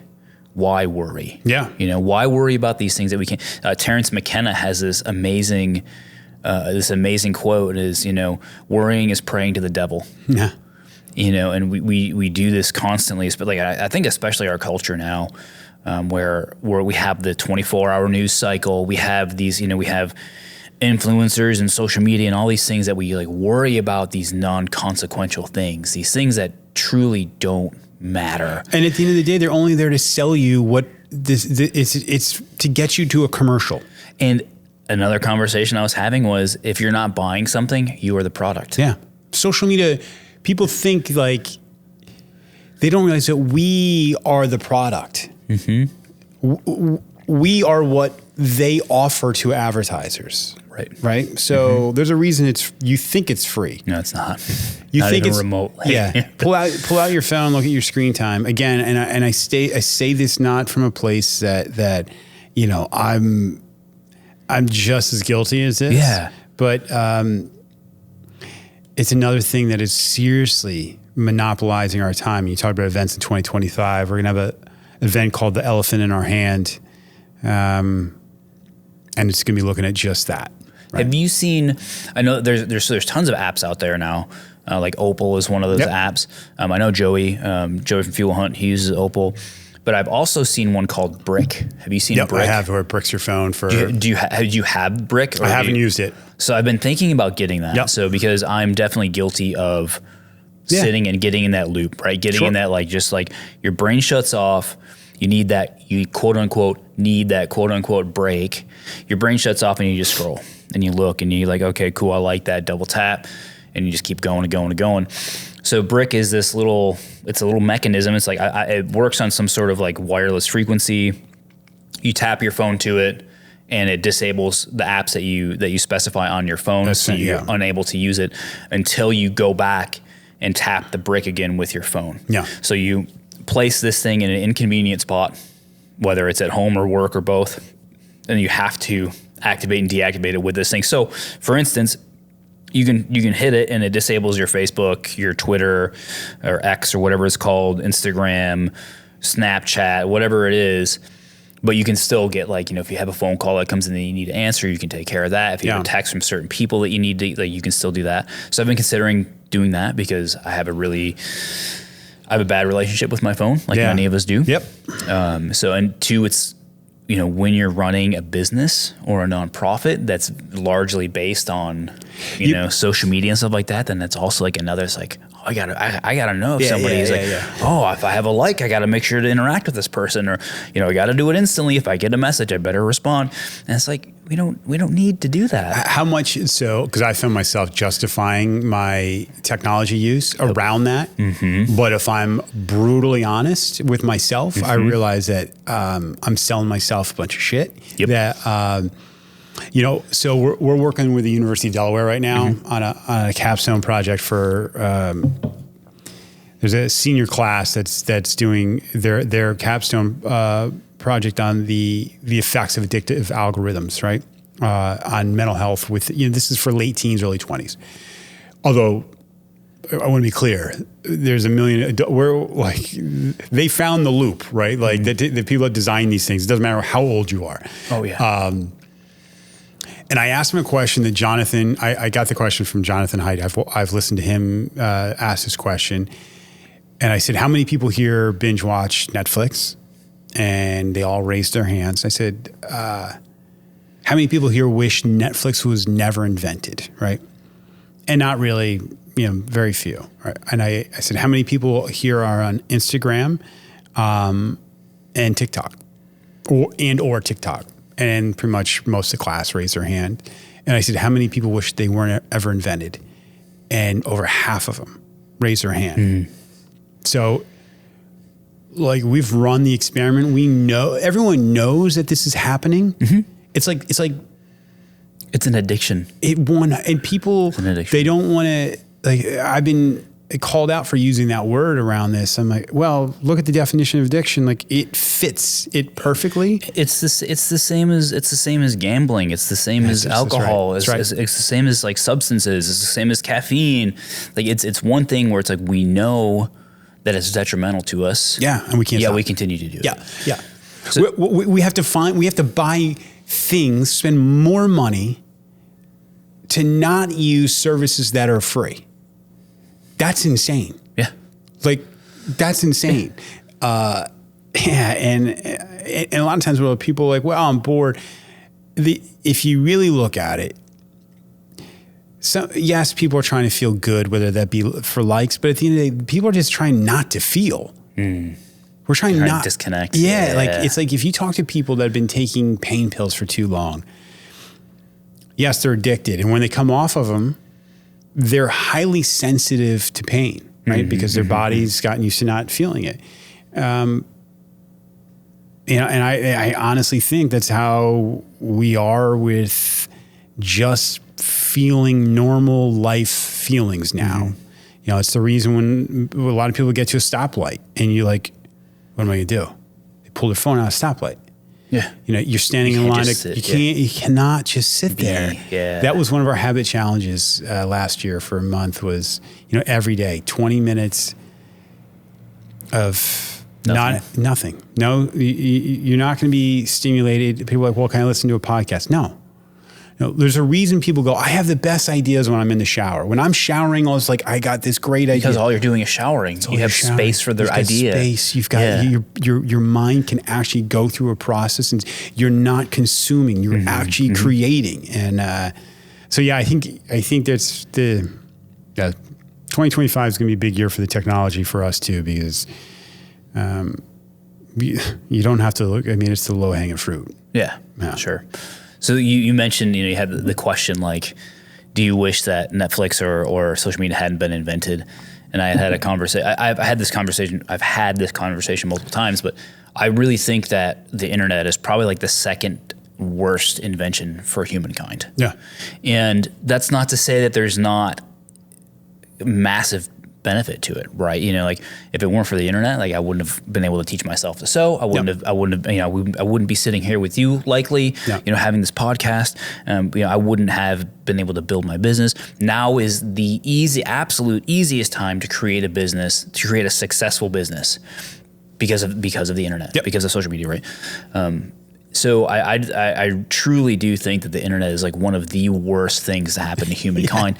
worry? Yeah. Why worry about these things that we can't? Terrence McKenna has this amazing quote is, worrying is praying to the devil. Yeah. And we do this constantly, but like, I think especially our culture now, where we have the 24-hour news cycle, we have these, we have influencers and social media and all these things that we like worry about, these non-consequential things, these things that truly don't matter. And at the end of the day, they're only there to sell you what it's to get you to a commercial. And another conversation I was having was, if you're not buying something, you are the product. Yeah. Social media, people think like they don't realize that we are the product. Mm-hmm. We are what they offer to advertisers. Right. So there's a reason you think it's free. No, it's not. You not think even it's remotely. Yeah. Pull out your phone, look at your screen time again. And I say this not from a place that I'm just as guilty as this. Yeah. But it's another thing that is seriously monopolizing our time. You talked about events in 2025. We're gonna have an event called the Elephant in Our Hand, and it's gonna be looking at just that. Right? Have you seen? I know there's tons of apps out there now. Like Opal is one of those apps. I know Joey from Fuel Hunt. He uses Opal, but I've also seen one called Brick. Have you seen Brick? I have. Where it bricks your phone for. Do you have Brick? I haven't used it. So I've been thinking about getting that. Yep. So because I'm definitely guilty of sitting and getting in that loop, right? Getting in that just like your brain shuts off. You quote unquote need that quote unquote break. Your brain shuts off and you just scroll and you look and you're like, okay, cool, I like that, double tap, and you just keep going and going and going. So Brick is it's a little mechanism. It's like it works on some sort of like wireless frequency. You tap your phone to it and it disables the apps that you specify on your phone. So you're unable to use it until you go back and tap the brick again with your phone. Yeah. So you place this thing in an inconvenient spot, whether it's at home or work or both, and you have to activate and deactivate it with this thing. So, for instance, you can hit it and it disables your Facebook, your Twitter, or X or whatever it's called, Instagram, Snapchat, whatever it is. But you can still get, like, you know, if you have a phone call that comes in that you need to answer, you can take care of that. If you have a text from certain people that you need to, like, you can still do that. So I've been considering doing that because I have a bad relationship with my phone, like many of us do. Yep. So, and two, it's, you know, when you're running a business or a nonprofit that's largely based on, you know, social media and stuff like that, then that's also like another, it's like, oh, I gotta know if somebody's oh, if I have a like, I gotta make sure to interact with this person, or, you know, I gotta do it instantly. If I get a message, I better respond. And it's like, we don't need to do that. How much, so, because I found myself justifying my technology use around that. But if I'm brutally honest with myself, I realize that I'm selling myself a bunch of shit. That, you know, so we're working with the University of Delaware right now on a capstone project for, there's a senior class that's doing their capstone project on the effects of addictive algorithms, right? On mental health with, you know, this is for late teens, early 20s. Although I want to be clear, there's a million, we're like, they found the loop, right? Like the people that design these things, it doesn't matter how old you are. Oh yeah. And I asked him a question that Jonathan, I got the question from Jonathan Haidt. I've listened to him ask this question. And I said, how many people here binge watch Netflix? And they all raised their hands. I said, how many people here wish Netflix was never invented, right? And not really, you know, very few. Right? And I said, how many people here are on Instagram and TikTok or TikTok? And pretty much most of the class raised their hand. And I said, how many people wish they weren't ever invented? And over half of them raised their hand. So, like, we've run the experiment. We know, everyone knows that this is happening. It's like it's an addiction. And people, they don't want to, like, I've been called out for using that word around this. I'm like, well, look at the definition of addiction. Like, it fits it perfectly. It's the same as gambling. It's the same as alcohol. That's right. It's the same as, like, substances. It's the same as caffeine. Like, it's one thing where it's like, we know that it's detrimental to us. Yeah, and we can't. We continue to do it. Yeah. So we have to buy things, spend more money to not use services that are free. That's insane. Yeah. Like, that's insane. Yeah. And a lot of times when people are like, well, I'm bored. If you really look at it, so yes, people are trying to feel good, whether that be for likes, but at the end of the day, people are just trying not to feel. We're trying not to disconnect. Yeah. Like, it's like if you talk to people that have been taking pain pills for too long, yes, they're addicted. And when they come off of them, they're highly sensitive to pain, right? Because their body's gotten used to not feeling it. You know, and I honestly think that's how we are with just feeling normal life feelings now. You know, it's the reason when a lot of people get to a stoplight and you're like, what am I going to do? They pull their phone out of a stoplight. Yeah. You know, you're standing in line. You cannot just sit there. Yeah. That was one of our habit challenges last year for a month was, you know, every day, 20 minutes of nothing. No, you're not going to be stimulated. People are like, well, can I listen to a podcast? No. There's a reason people go, I have the best ideas when I'm in the shower. When I'm showering, I was like, I got this great idea. Because all you're doing is showering. You have space for the idea. Space. You've got your mind can actually go through a process, and you're not consuming. You're actually creating. And so, yeah, I think that's 2025 is going to be a big year for the technology for us too, because you don't have to look. I mean, it's the low hanging fruit. Yeah, sure. So you mentioned, you know, you had the question like, do you wish that Netflix or social media hadn't been invented? And I had a conversation. I've had this conversation multiple times, but I really think that the internet is probably like the second worst invention for humankind. Yeah. And that's not to say that there's not massive benefit to it, right? You know, like if it weren't for the internet, like I wouldn't have been able to teach myself to sew. I wouldn't have, you know, I wouldn't be sitting here with you likely, you know, having this podcast. You know, I wouldn't have been able to build my business. Now is the absolute easiest time to create a business, to create a successful business because of the internet, because of social media, right? So I truly do think that the internet is like one of the worst things that happen to humankind.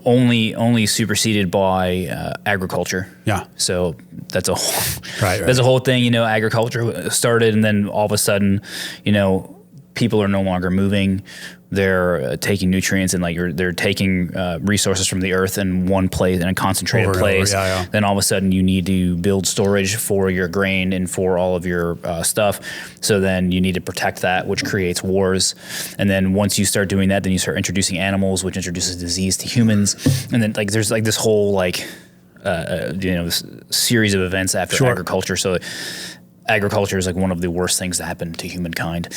Only superseded by agriculture. Yeah. So that's a whole, that's a whole thing. You know, agriculture started, and then all of a sudden, you know, people are no longer moving. They're taking nutrients and they're taking resources from the earth in one place, in a concentrated place. Then all of a sudden you need to build storage for your grain and for all of your stuff. So then you need to protect that, which creates wars. And then once you start doing that, then you start introducing animals, which introduces disease to humans. And then there's this whole this series of events after agriculture. So agriculture is like one of the worst things that happen to humankind.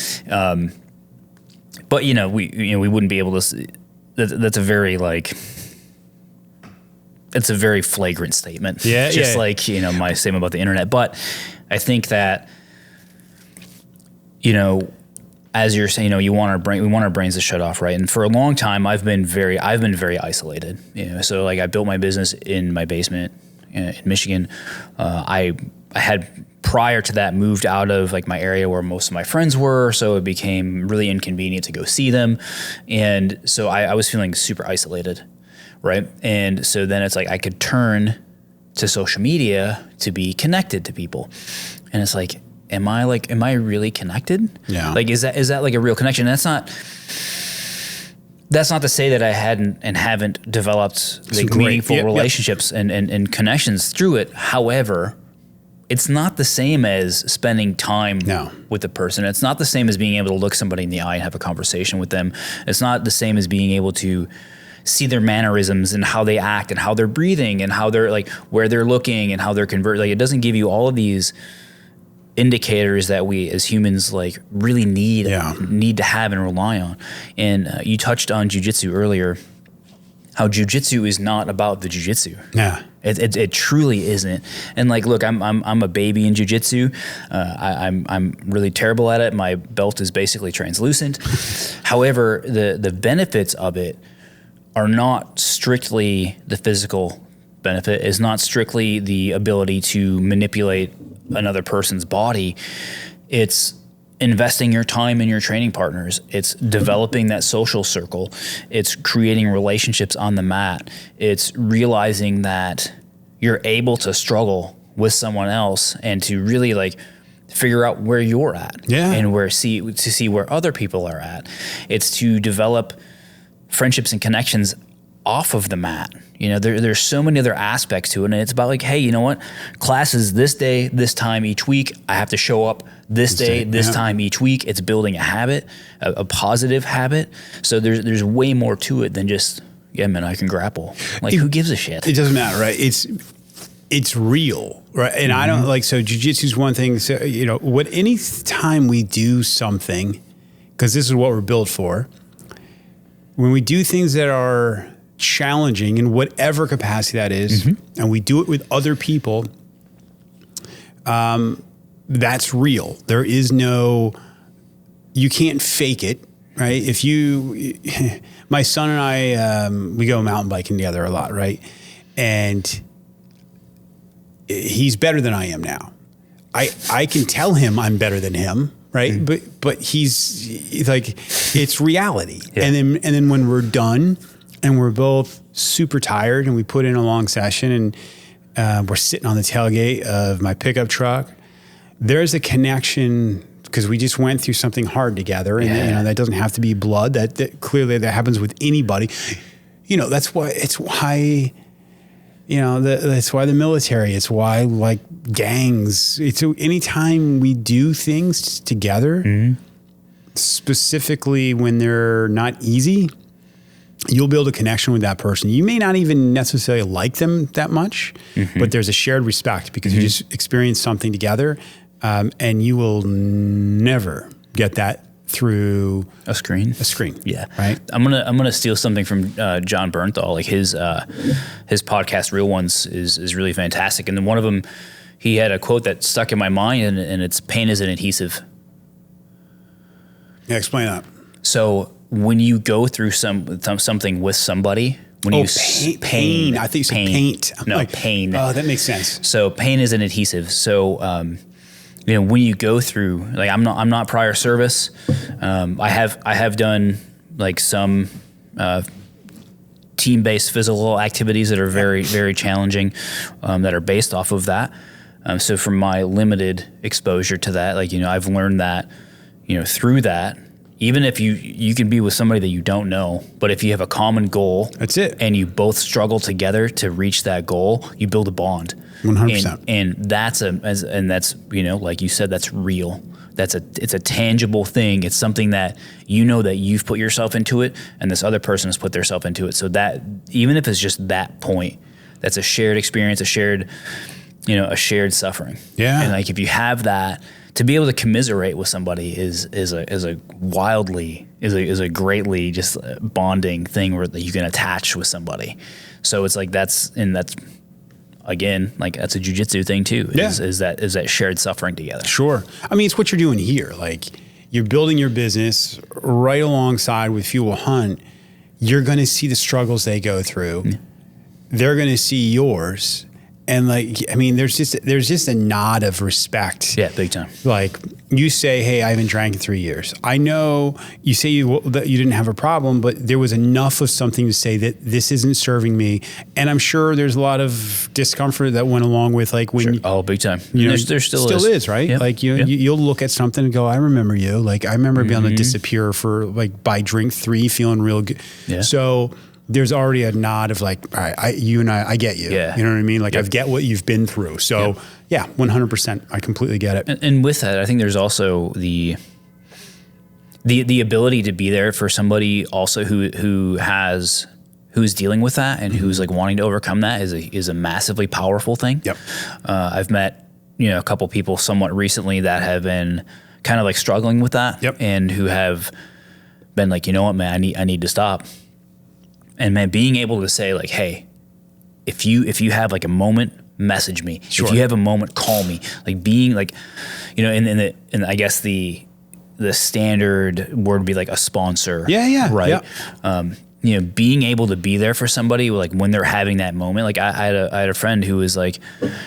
But we wouldn't be able to. That's a very it's a very flagrant statement. Like my statement about the internet. But I think that as you're saying, we want our brains to shut off, right? And for a long time, I've been very isolated. So like I built my business in my basement in Michigan. I had, prior to that, moved out of like my area where most of my friends were, so it became really inconvenient to go see them, and so I was feeling super isolated, right? And so then it's like I could turn to social media to be connected to people, and it's like, am I really connected? Yeah. Like is that like a real connection? And that's not to say that I hadn't and haven't developed like meaningful relationships and connections through it. However, it's not the same as spending time with the person. It's not the same as being able to look somebody in the eye and have a conversation with them. It's not the same as being able to see their mannerisms and how they act and how they're breathing and how they're like where they're looking and how they're converting. Like it doesn't give you all of these indicators that we as humans like really need to have and rely on. And you touched on jiu-jitsu earlier, how jiu-jitsu is not about the jiu-jitsu. Yeah. It truly isn't. And like, look, I'm a baby in jiu-jitsu. I'm really terrible at it. My belt is basically translucent. However, the benefits of it are not strictly the physical benefit. Is not strictly the ability to manipulate another person's body. It's investing your time in your training partners. It's developing that social circle. It's creating relationships on the mat. It's realizing that you're able to struggle with someone else and to really like figure out where you're at and to see where other people are at. It's to develop friendships and connections off of the mat. There's so many other aspects to it, and it's about like, hey, you know what? Class is this day, this time each week. I have to show up this day, this time each week. It's building a habit, a positive habit. So there's way more to it than just, I can grapple. Like, who gives a shit? It doesn't matter, right? It's real, right? And I don't like, so jiu-jitsu is one thing. So, any time we do something, because this is what we're built for, when we do things that are challenging in whatever capacity that is, and we do it with other people, that's real. There is you can't fake it, right? My son and I, we go mountain biking together a lot, right? And he's better than I am now. I can tell him I'm better than him, right? But he's like, it's reality. Yeah. And then when we're done and we're both super tired and we put in a long session and we're sitting on the tailgate of my pickup truck, there's a connection because we just went through something hard together, and that doesn't have to be blood. That clearly that happens with anybody. That's why that's why the military. It's why like gangs. It's anytime we do things together, specifically when they're not easy, you'll build a connection with that person. You may not even necessarily like them that much, but there's a shared respect because you just experienced something together, and you will never get that through a screen. Yeah. Right. I'm gonna steal something from John Bernthal. Like his podcast, Real Ones, is really fantastic. And then one of them, he had a quote that stuck in my mind, and it's pain is an adhesive. Yeah, explain that. So when you go through something with somebody, when pain. I think you said paint. Pain. Oh, that makes sense. So pain is an adhesive. So when you go through, like I'm not prior service. I have done like some team-based physical activities that are very, very challenging, that are based off of that. So from my limited exposure to that, like, I've learned that, through that, even if you can be with somebody that you don't know, but if you have a common goal, that's it, and you both struggle together to reach that goal, you build a bond. 100%. And that's like you said, that's real. It's a tangible thing. It's something that that you've put yourself into it, and this other person has put themselves into it. So that even if it's just that point, that's a shared experience, a shared suffering. Yeah. And like if you have that, to be able to commiserate with somebody is a greatly just bonding thing where you can attach with somebody. So it's like that's again, like that's a jiu-jitsu thing too. Is that shared suffering together. Sure. I mean, it's what you're doing here. Like you're building your business right alongside with Fuel Hunt. You're going to see the struggles they go through. Yeah. They're going to see yours. And like, I mean, there's just a nod of respect. Yeah, big time. Like you say, hey, I haven't drank in 3 years. I know you say that you didn't have a problem, but there was enough of something to say that this isn't serving me. And I'm sure there's a lot of discomfort that went along with like when big time. There still is, right? Yep. Like you'll look at something and go, I remember you. Like I remember being able to disappear for like by drink 3, feeling real good. Yeah. So there's already a nod of like, all right, I get you. Yeah. You know what I mean? Like I get what you've been through. So yeah, 100%. I completely get it. And with that, I think there's also the ability to be there for somebody also who's dealing with that and who's like wanting to overcome that is a massively powerful thing. Yep. I've met, a couple people somewhat recently that have been kind of like struggling with that. Yep. And who have been like, you know what, man, I need to stop. And man, being able to say like, hey, if you have like a moment, message me. Sure. If you have a moment, call me. Like being like, and I guess the standard word would be like a sponsor. Yeah. Right. Yeah. Being able to be there for somebody like when they're having that moment. Like I had a friend who was like,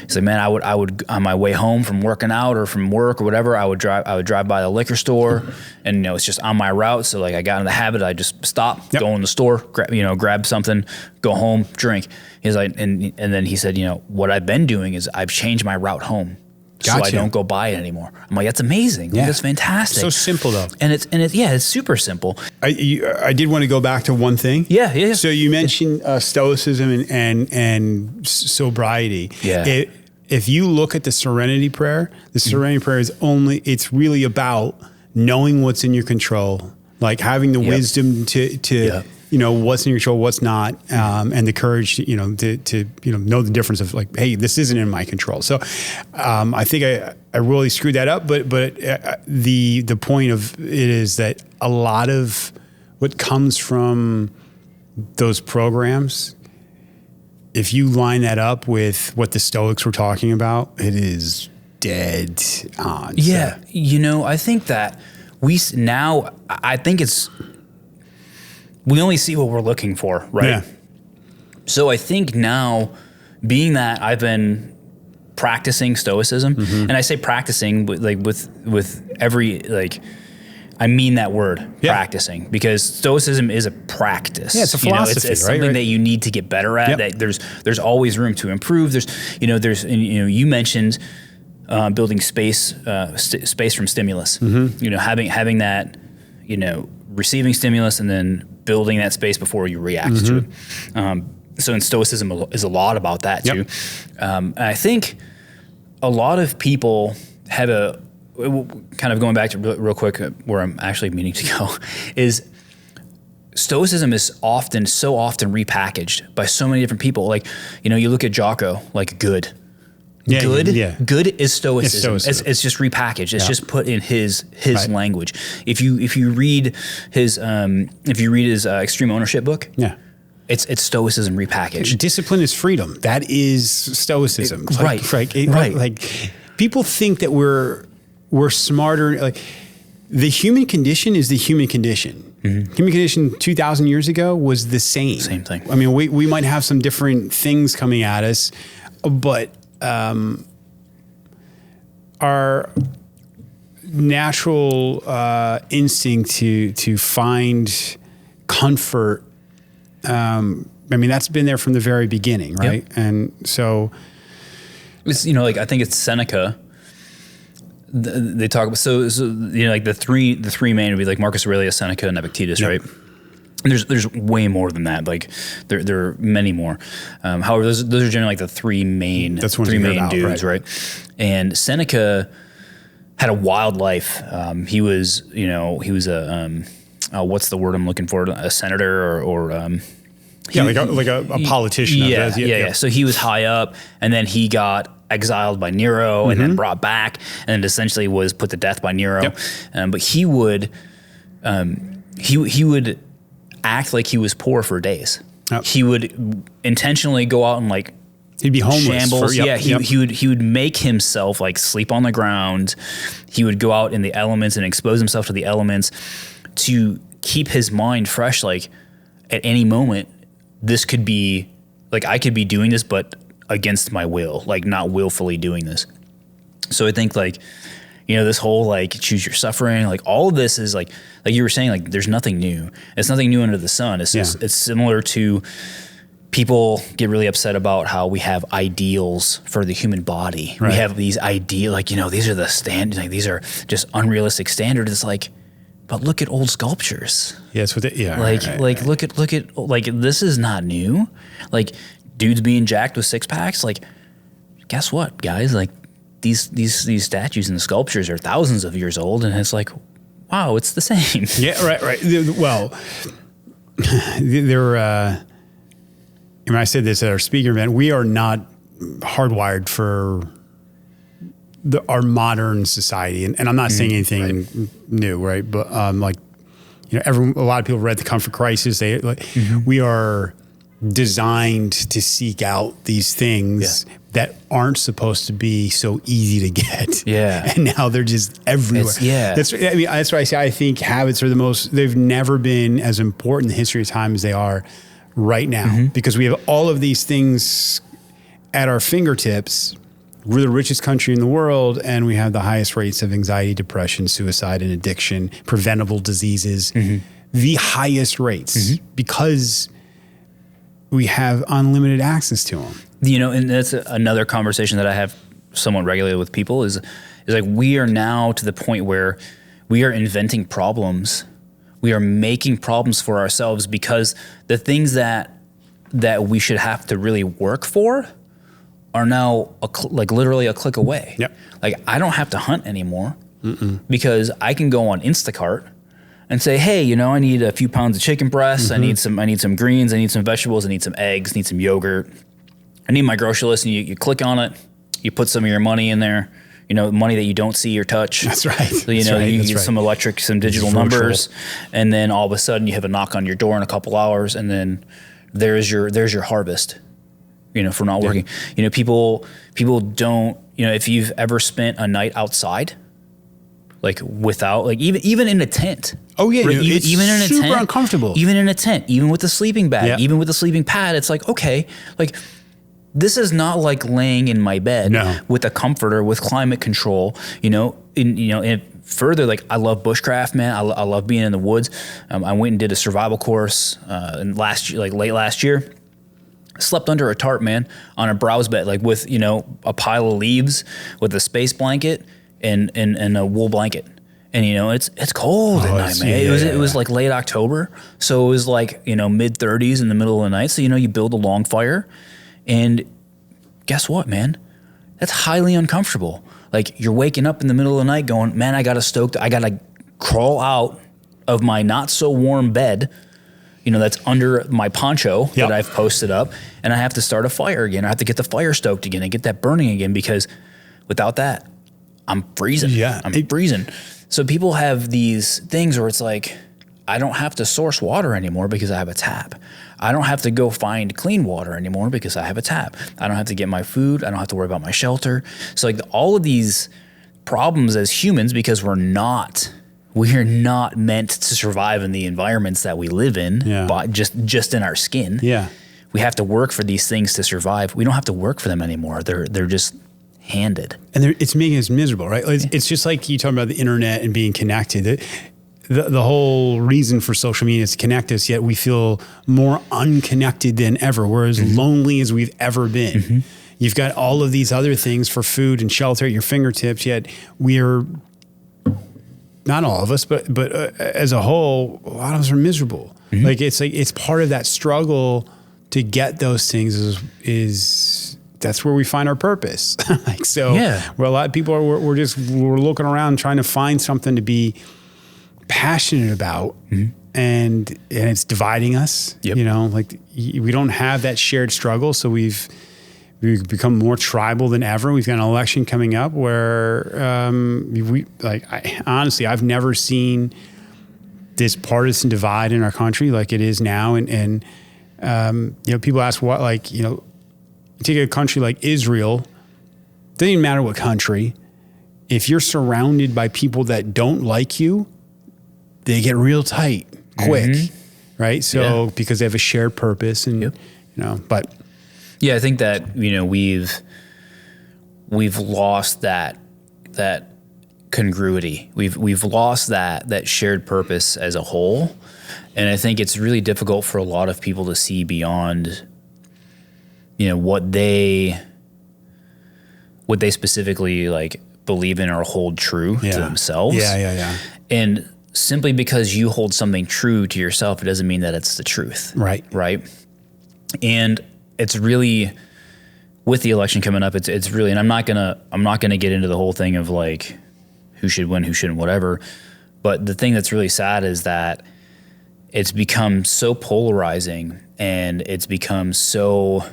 he's like, man, I would on my way home from working out or from work or whatever, I would drive by the liquor store, and it's just on my route. So like I got in the habit, I just stop, go in the store, grab something, go home, drink. He's like, and then he said, what I've been doing is I've changed my route home. Gotcha. So I don't go by it anymore. I'm like, that's amazing. Yeah. That's fantastic. So simple though. And it's super simple. I did want to go back to one thing. Yeah. So you mentioned Stoicism and sobriety. Yeah. If you look at the Serenity Prayer, the Serenity Prayer it's really about knowing what's in your control, like having the wisdom to what's in your control, what's not, and the courage to know the difference of like, hey, this isn't in my control. So I think I really screwed that up, but the point of it is that a lot of what comes from those programs, if you line that up with what the Stoics were talking about, it is dead on. Yeah. I think that we only see what we're looking for, right? Yeah. So I think now, being that I've been practicing Stoicism, and I say practicing with every like, I mean that word, practicing, because Stoicism is a practice. Yeah, it's a philosophy, it's something that you need to get better at. That there's always room to improve. You mentioned building space from stimulus. Having that, receiving stimulus and then building that space before you react to it. So in Stoicism is a lot about that too. And I think a lot of people have kind of going back to real quick where I'm actually meaning to go, is Stoicism is so often repackaged by so many different people. Like, you look at Jocko, like good. Yeah, good. yeah. Good is Stoicism. It's Stoicism. It's just repackaged. It's just put in his Right. language. If you read his Extreme Ownership book, Yeah. it's Stoicism repackaged. Discipline is freedom. That is Stoicism. Right. Right. Like people think that we're smarter. Like the human condition is the human condition. Human condition 2,000 years ago was the same. Same thing. I mean, we might have some different things coming at us, but our natural instinct to find comfort. I mean, that's been there from the very beginning, right? Yep. And so, It's, like I think it's Seneca. They talk about so like the three main would be like Marcus Aurelius, Seneca, and Epictetus, right? And there's way more than that. Like there are many more. However, those are generally like the three main dudes, right? And Seneca had a wild life. He was a what's the word I'm looking for? A senator or like a politician. Yeah. So he was high up, and then he got exiled by Nero, and then brought back, and then essentially was put to death by Nero. Yep. But he would act like he was poor for days. Yep. He would intentionally go out and like he'd be homeless. Shambles. He would make himself like sleep on the ground. He would go out in the elements and expose himself to the elements to keep his mind fresh. Like at any moment, this could be like I could be doing this, but against my will, like not willfully doing this. So I think like, this whole like choose your suffering, like all of this is like you were saying, like there's nothing new. It's nothing new under the sun. It's just, it's similar to people get really upset about how we have ideals for the human body. Right. We have these ideal, like, these are the standards, like these are just unrealistic standards. It's like, but look at old sculptures. Yes, with it. Yeah. Look at like this is not new. Like dudes being jacked with six packs. Like, guess what, guys? Like these statues and the sculptures are thousands of years old, and it's like, wow, it's the same. Yeah. Right. Well, they're. I said this at our speaker event. We are not hardwired for our modern society, and I'm not saying anything new, right? But a lot of people read The Comfort Crisis. We are designed to seek out these things that aren't supposed to be so easy to get. Yeah, and now they're just everywhere. That's why I say I think habits are they've never been as important in the history of time as they are right now, because we have all of these things at our fingertips. We're the richest country in the world, and we have the highest rates of anxiety, depression, suicide, and addiction, preventable diseases, the highest rates because we have unlimited access to them. And that's another conversation that I have somewhat regularly with people is like we are now to the point where we are inventing problems. We are making problems for ourselves because the things that we should have to really work for are now literally a click away. Yep. Like I don't have to hunt anymore because I can go on Instacart and say, hey, I need a few pounds of chicken breasts. I need some greens. I need some vegetables. I need some eggs. I need some yogurt. I need my grocery list. And you click on it. You put some of your money in there. Money that you don't see or touch. That's right. So, you get some digital numbers, and then all of a sudden you have a knock on your door in a couple hours, and then there's your harvest, for not working. People don't, if you've ever spent a night outside, like without, like even in a tent. Oh yeah. It's even in a super tent, uncomfortable. Even in a tent, even with the sleeping bag, even with the sleeping pad, it's like, okay, like, this is not like laying in my bed with a comforter with climate control, and further, like I love bushcraft, man. I love being in the woods. I went and did a survival course late last year. I slept under a tarp, man, on a browse bed, like with, a pile of leaves with a space blanket and a wool blanket. And it's cold at night, man. It was like late October. So it was like, mid 30s in the middle of the night. So, you build a long fire. And guess what, man? That's highly uncomfortable. Like you're waking up in the middle of the night going, man, I gotta crawl out of my not so warm bed that's under my poncho that I've posted up, and I have to start a fire again. I have to get the fire stoked again and get that burning again, because without that, I'm freezing. Yeah. I'm freezing. So people have these things where it's like, I don't have to source water anymore because I have a tap. I don't have to go find clean water anymore because I have a tap. I don't have to get my food. I don't have to worry about my shelter. So like all of these problems as humans, because we're not meant to survive in the environments that we live in, but just in our skin. Yeah. We have to work for these things to survive. We don't have to work for them anymore. They're just handed. And it's making us miserable, right? It's just like you talking about the internet and being connected. The whole reason for social media is to connect us, yet we feel more unconnected than ever. We're as lonely as we've ever been. You've got all of these other things for food and shelter at your fingertips, yet we are, not all of us, but as a whole, a lot of us are miserable. Like it's part of that struggle to get those things is that's where we find our purpose. Where a lot of people are, we're looking around trying to find something to be passionate about, and it's dividing us. We don't have that shared struggle, so we've become more tribal than ever. We've got an election coming up where honestly, I've never seen this partisan divide in our country like it is now. And people ask what, take a country like Israel, doesn't even matter what country, if you're surrounded by people that don't like you, they get real tight quick, right? So because they have a shared purpose, and but I think that we've lost that congruity. We've lost that shared purpose as a whole, and I think it's really difficult for a lot of people to see beyond what they specifically believe in or hold true to themselves. And simply because you hold something true to yourself, it doesn't mean that it's the truth. Right. And it's really, with the election coming up, it's really, and I'm not gonna get into the whole thing of who should win, who shouldn't, whatever. But the thing that's really sad is that it's become so polarizing, and it's become so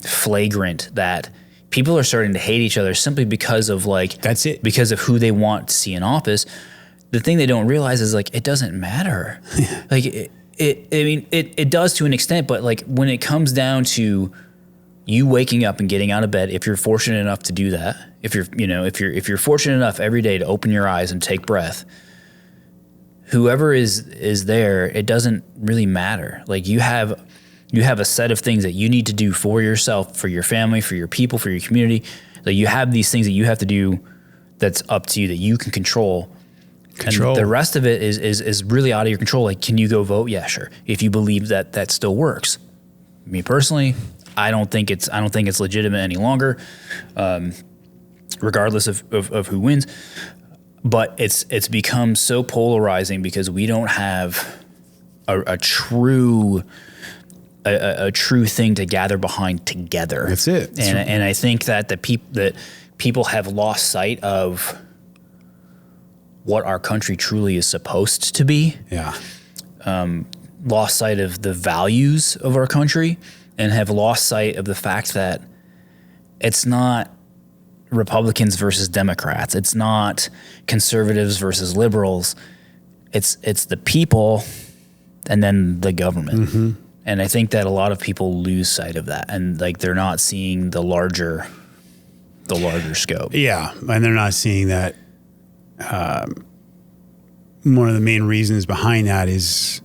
flagrant that people are starting to hate each other simply because of that's it, because of who they want to see in office. The thing they don't realize is it doesn't matter. It does to an extent, but when it comes down to you waking up and getting out of bed, if you're fortunate enough to do that, if you're fortunate enough every day to open your eyes and take breath, whoever is there, it doesn't really matter. You have a set of things that you need to do for yourself, for your family, for your people, for your community. You have these things that you have to do that's up to you, that you can control. And the rest of it is really out of your control. Can you go vote? Yeah, sure. If you believe that still works. Me personally, I don't think it's legitimate any longer, regardless of who wins. But it's become so polarizing because we don't have a true thing to gather behind together. That's it. And I think that people have lost sight of what our country truly is supposed to be. Lost sight of the values of our country, and have lost sight of the fact that it's not Republicans versus Democrats. It's not conservatives versus liberals. It's the people and then the government. And I think that a lot of people lose sight of that, and they're not seeing the larger scope. Yeah, and they're not seeing that. One of the main reasons behind that is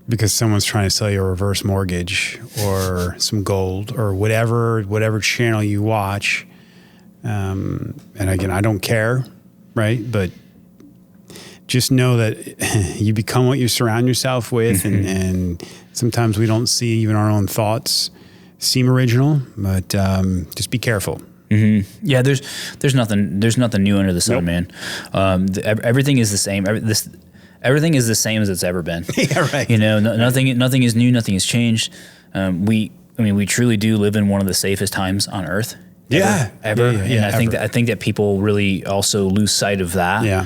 because someone's trying to sell you a reverse mortgage or some gold or whatever channel you watch. And again, I don't care, right? But just know that you become what you surround yourself with, and sometimes we don't see even our own thoughts seem original, but just be careful. Yeah, there's nothing new under the sun, man. Everything is the same. Everything is the same as it's ever been. Yeah, right. Nothing is new. Nothing has changed. We truly do live in one of the safest times on Earth. Ever. And I think that people really also lose sight of that. Yeah.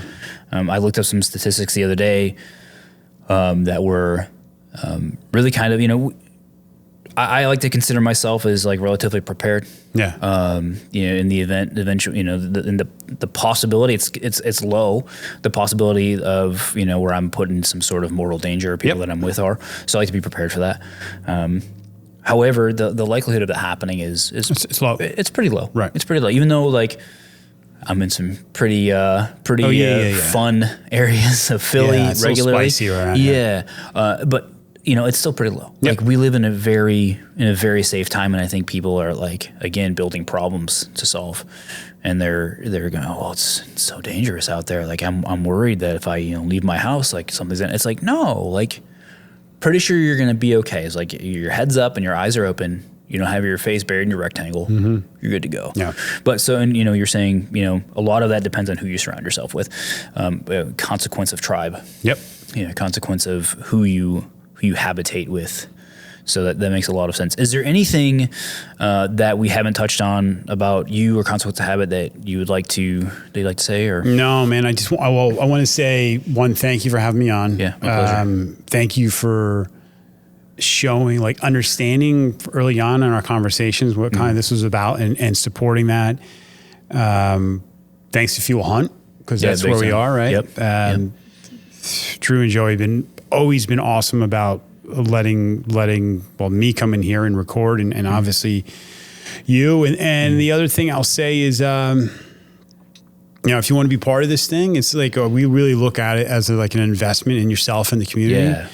I looked up some statistics the other day that were really kind of, I like to consider myself as like relatively prepared. Yeah. In the event, eventually, in the possibility, it's low. The possibility of, where I'm put in some sort of mortal danger, people that I'm with are. So I like to be prepared for that. However, the likelihood of it happening is It's low. It's pretty low. Right. It's pretty low. Even though like I'm in some pretty fun areas of Philly it's regularly. spicy around. But it's still pretty low. Yep. Like we live in a very safe time, and I think people are like, again, building problems to solve, and they're going, oh, well, it's so dangerous out there. Like I'm worried that if I leave my house, like something's gonna. It's like, no, like pretty sure you're gonna be okay. It's like your head's up and your eyes are open. You don't have your face buried in your rectangle. Mm-hmm. You're good to go. Yeah. But so, and you're saying, a lot of that depends on who you surround yourself with. Consequence of tribe. Yep. Consequence of who you habitate with. So that makes a lot of sense. Is there anything that we haven't touched on about you or consequence of habit that you'd like to say? Or no, man. I want to say one, thank you for having me on. Yeah, my pleasure. Thank you for showing, like, understanding early on in our conversations what kind of this was about, and supporting that. Thanks to Fuel Hunt, because that's where we are, right? Yep. Drew and Joey always been awesome about letting me come in here and record, and obviously you. And the other thing I'll say is, if you want to be part of this thing, it's like we really look at it as like an investment in yourself and the community. Yeah.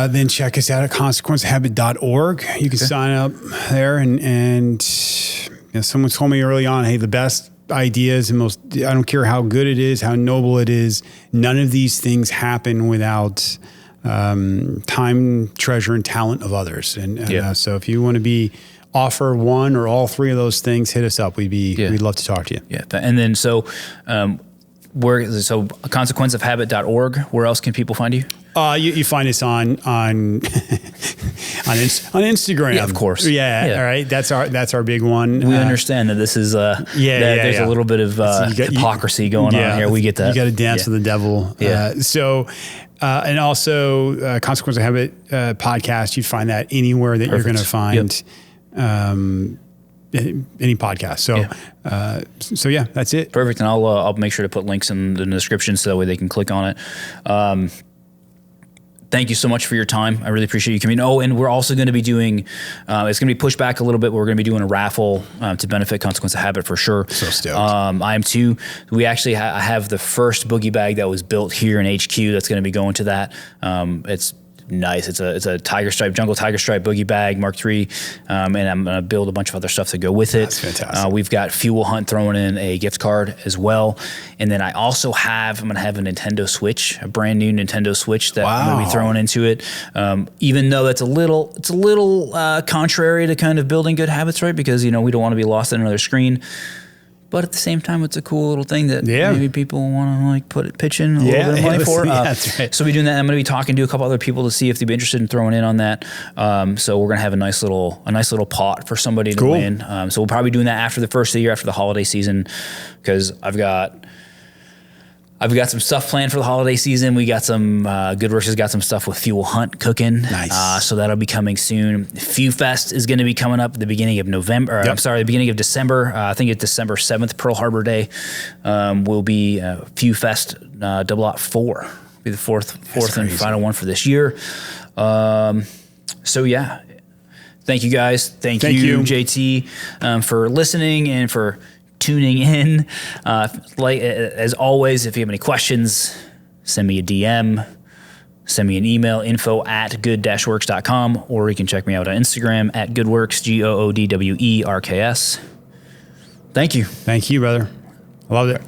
Then check us out at consequencehabit.org. You can sign up there, and someone told me early on, hey, the best ideas and I don't care how good it is, how noble it is, none of these things happen without time, treasure, and talent of others. And so if you want to offer one or all three of those things, hit us up. We'd love to talk to you. Yeah. And then consequenceofhabit.org, where else can people find you? You find us on Instagram. Yeah, of course. Yeah. All right. That's our big one. We understand that this is there's a little bit of hypocrisy going on here. We get that. You got to dance with the devil. Yeah. And also Consequence of Habit podcast. You'd find that anywhere that you're going to find any podcast. So that's it. Perfect. And I'll make sure to put links in the description so that way they can click on it. Thank you so much for your time. I really appreciate you coming. Oh, and we're also going to be doing, it's going to be pushed back a little bit. We're going to be doing a raffle to benefit Consequence of Habit for sure. So stoked. I am too. We actually have the first boogie bag that was built here in HQ that's going to be going to that. It's nice. It's a jungle tiger stripe boogie bag Mark III, and I'm gonna build a bunch of other stuff to go with it. That's fantastic. We've got Fuel Hunt throwing in a gift card as well, and then I'm gonna have a Nintendo Switch, a brand new Nintendo Switch that I'm gonna be throwing into it. Even though it's a little contrary to kind of building good habits, right? Because we don't want to be lost in another screen. But at the same time, it's a cool little thing that maybe people want to pitch in a little bit of money for. That's right. So we're doing that. I'm going to be talking to a couple other people to see if they'd be interested in throwing in on that. So we're going to have a nice little pot for somebody to win. So we'll probably be doing that after the first of the year, after the holiday season, because I've got some stuff planned for the holiday season. We got some, Goodwerks has got some stuff with Fuel Hunt cooking. Nice. So that'll be coming soon. Few Fest is going to be coming up at the beginning of November. The beginning of December. I think it's December 7th, Pearl Harbor Day. Will be Few Fest 004. Be the fourth and final one for this year. So yeah. Thank you guys. Thank you, JT, for listening and for tuning in. As always, if you have any questions, send me a DM, send me an email, info@good-works.com, or you can check me out on Instagram at goodwerks, GOODWERKS. Thank you. Thank you, brother. I loved it.